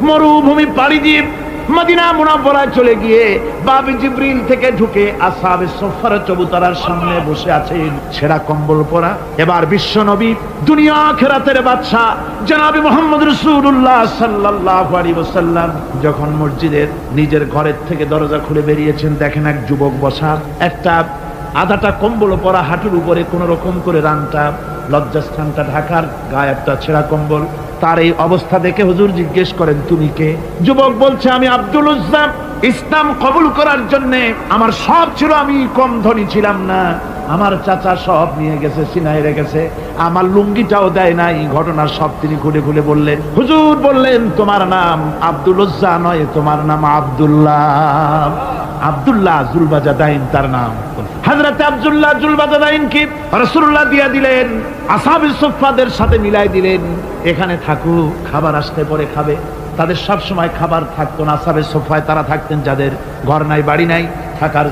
মরুভূমি পাড়ি দিয়ে মদিনা মুনাওয়ারায় চলে গিয়ে বাবি জিবরিল থেকে ঢুকে আসহাবে সুফফার চবুতরার সামনে বসে আছেন, ছেঁড়া কম্বল পরা। এবার বিশ্ব নবী, দুনিয়া আখিরাতের বাদশা জনাবে মুহাম্মদ রাসূলুল্লাহ সাল্লাল্লাহু আলাইহি ওয়াসাল্লাম যখন মসজিদের নিজের ঘরের থেকে দরজা খুলে বেরিয়েছেন, দেখেন এক যুবক বসা, একটা আধাটা কম্বল পরা, হাঁটুর উপরে কোন রকম করে রানটা লজ্জাস্থানটা ঢাকার, গায়ে একটা ছেঁড়া কম্বল। তার এই অবস্থা দেখে হুজুর জিজ্ঞেস করেন তুমি কে? যুবক বলছে আমি আব্দুল উজ্জা। ইসলাম কবুল করার জন্য আমার সব ছিল, আমি কম ধনী ছিলাম না, আমার চাচা সব নিয়ে গেছে, সিনায় রেখেছে, আমার লুঙ্গিটাও দেয় নাই। ঘটনার সব তিনি খুলে খুলে বললেন। হুজুর বললেন তোমার নাম আব্দুল উজ্জা নয়, তোমার নাম আব্দুল্লাহ। আব্দুল্লাহ জুলবাজাদাইন তার নাম। হযরত আব্দুল্লাহ জুলবাজাদাইন কি রাসূলুল্লাহ দিয়া দিলেন, আসহাবে সুফফাদের সাথে মিলাই দিলেন, এখানে থাকো, খাবার আসতে পরে খাবে। তাদের সব সময় খাবার থাকতো না। আসহাবে সুফফায় তারা থাকতেন যাদের ঘর নাই, বাড়ি নাই, থাকার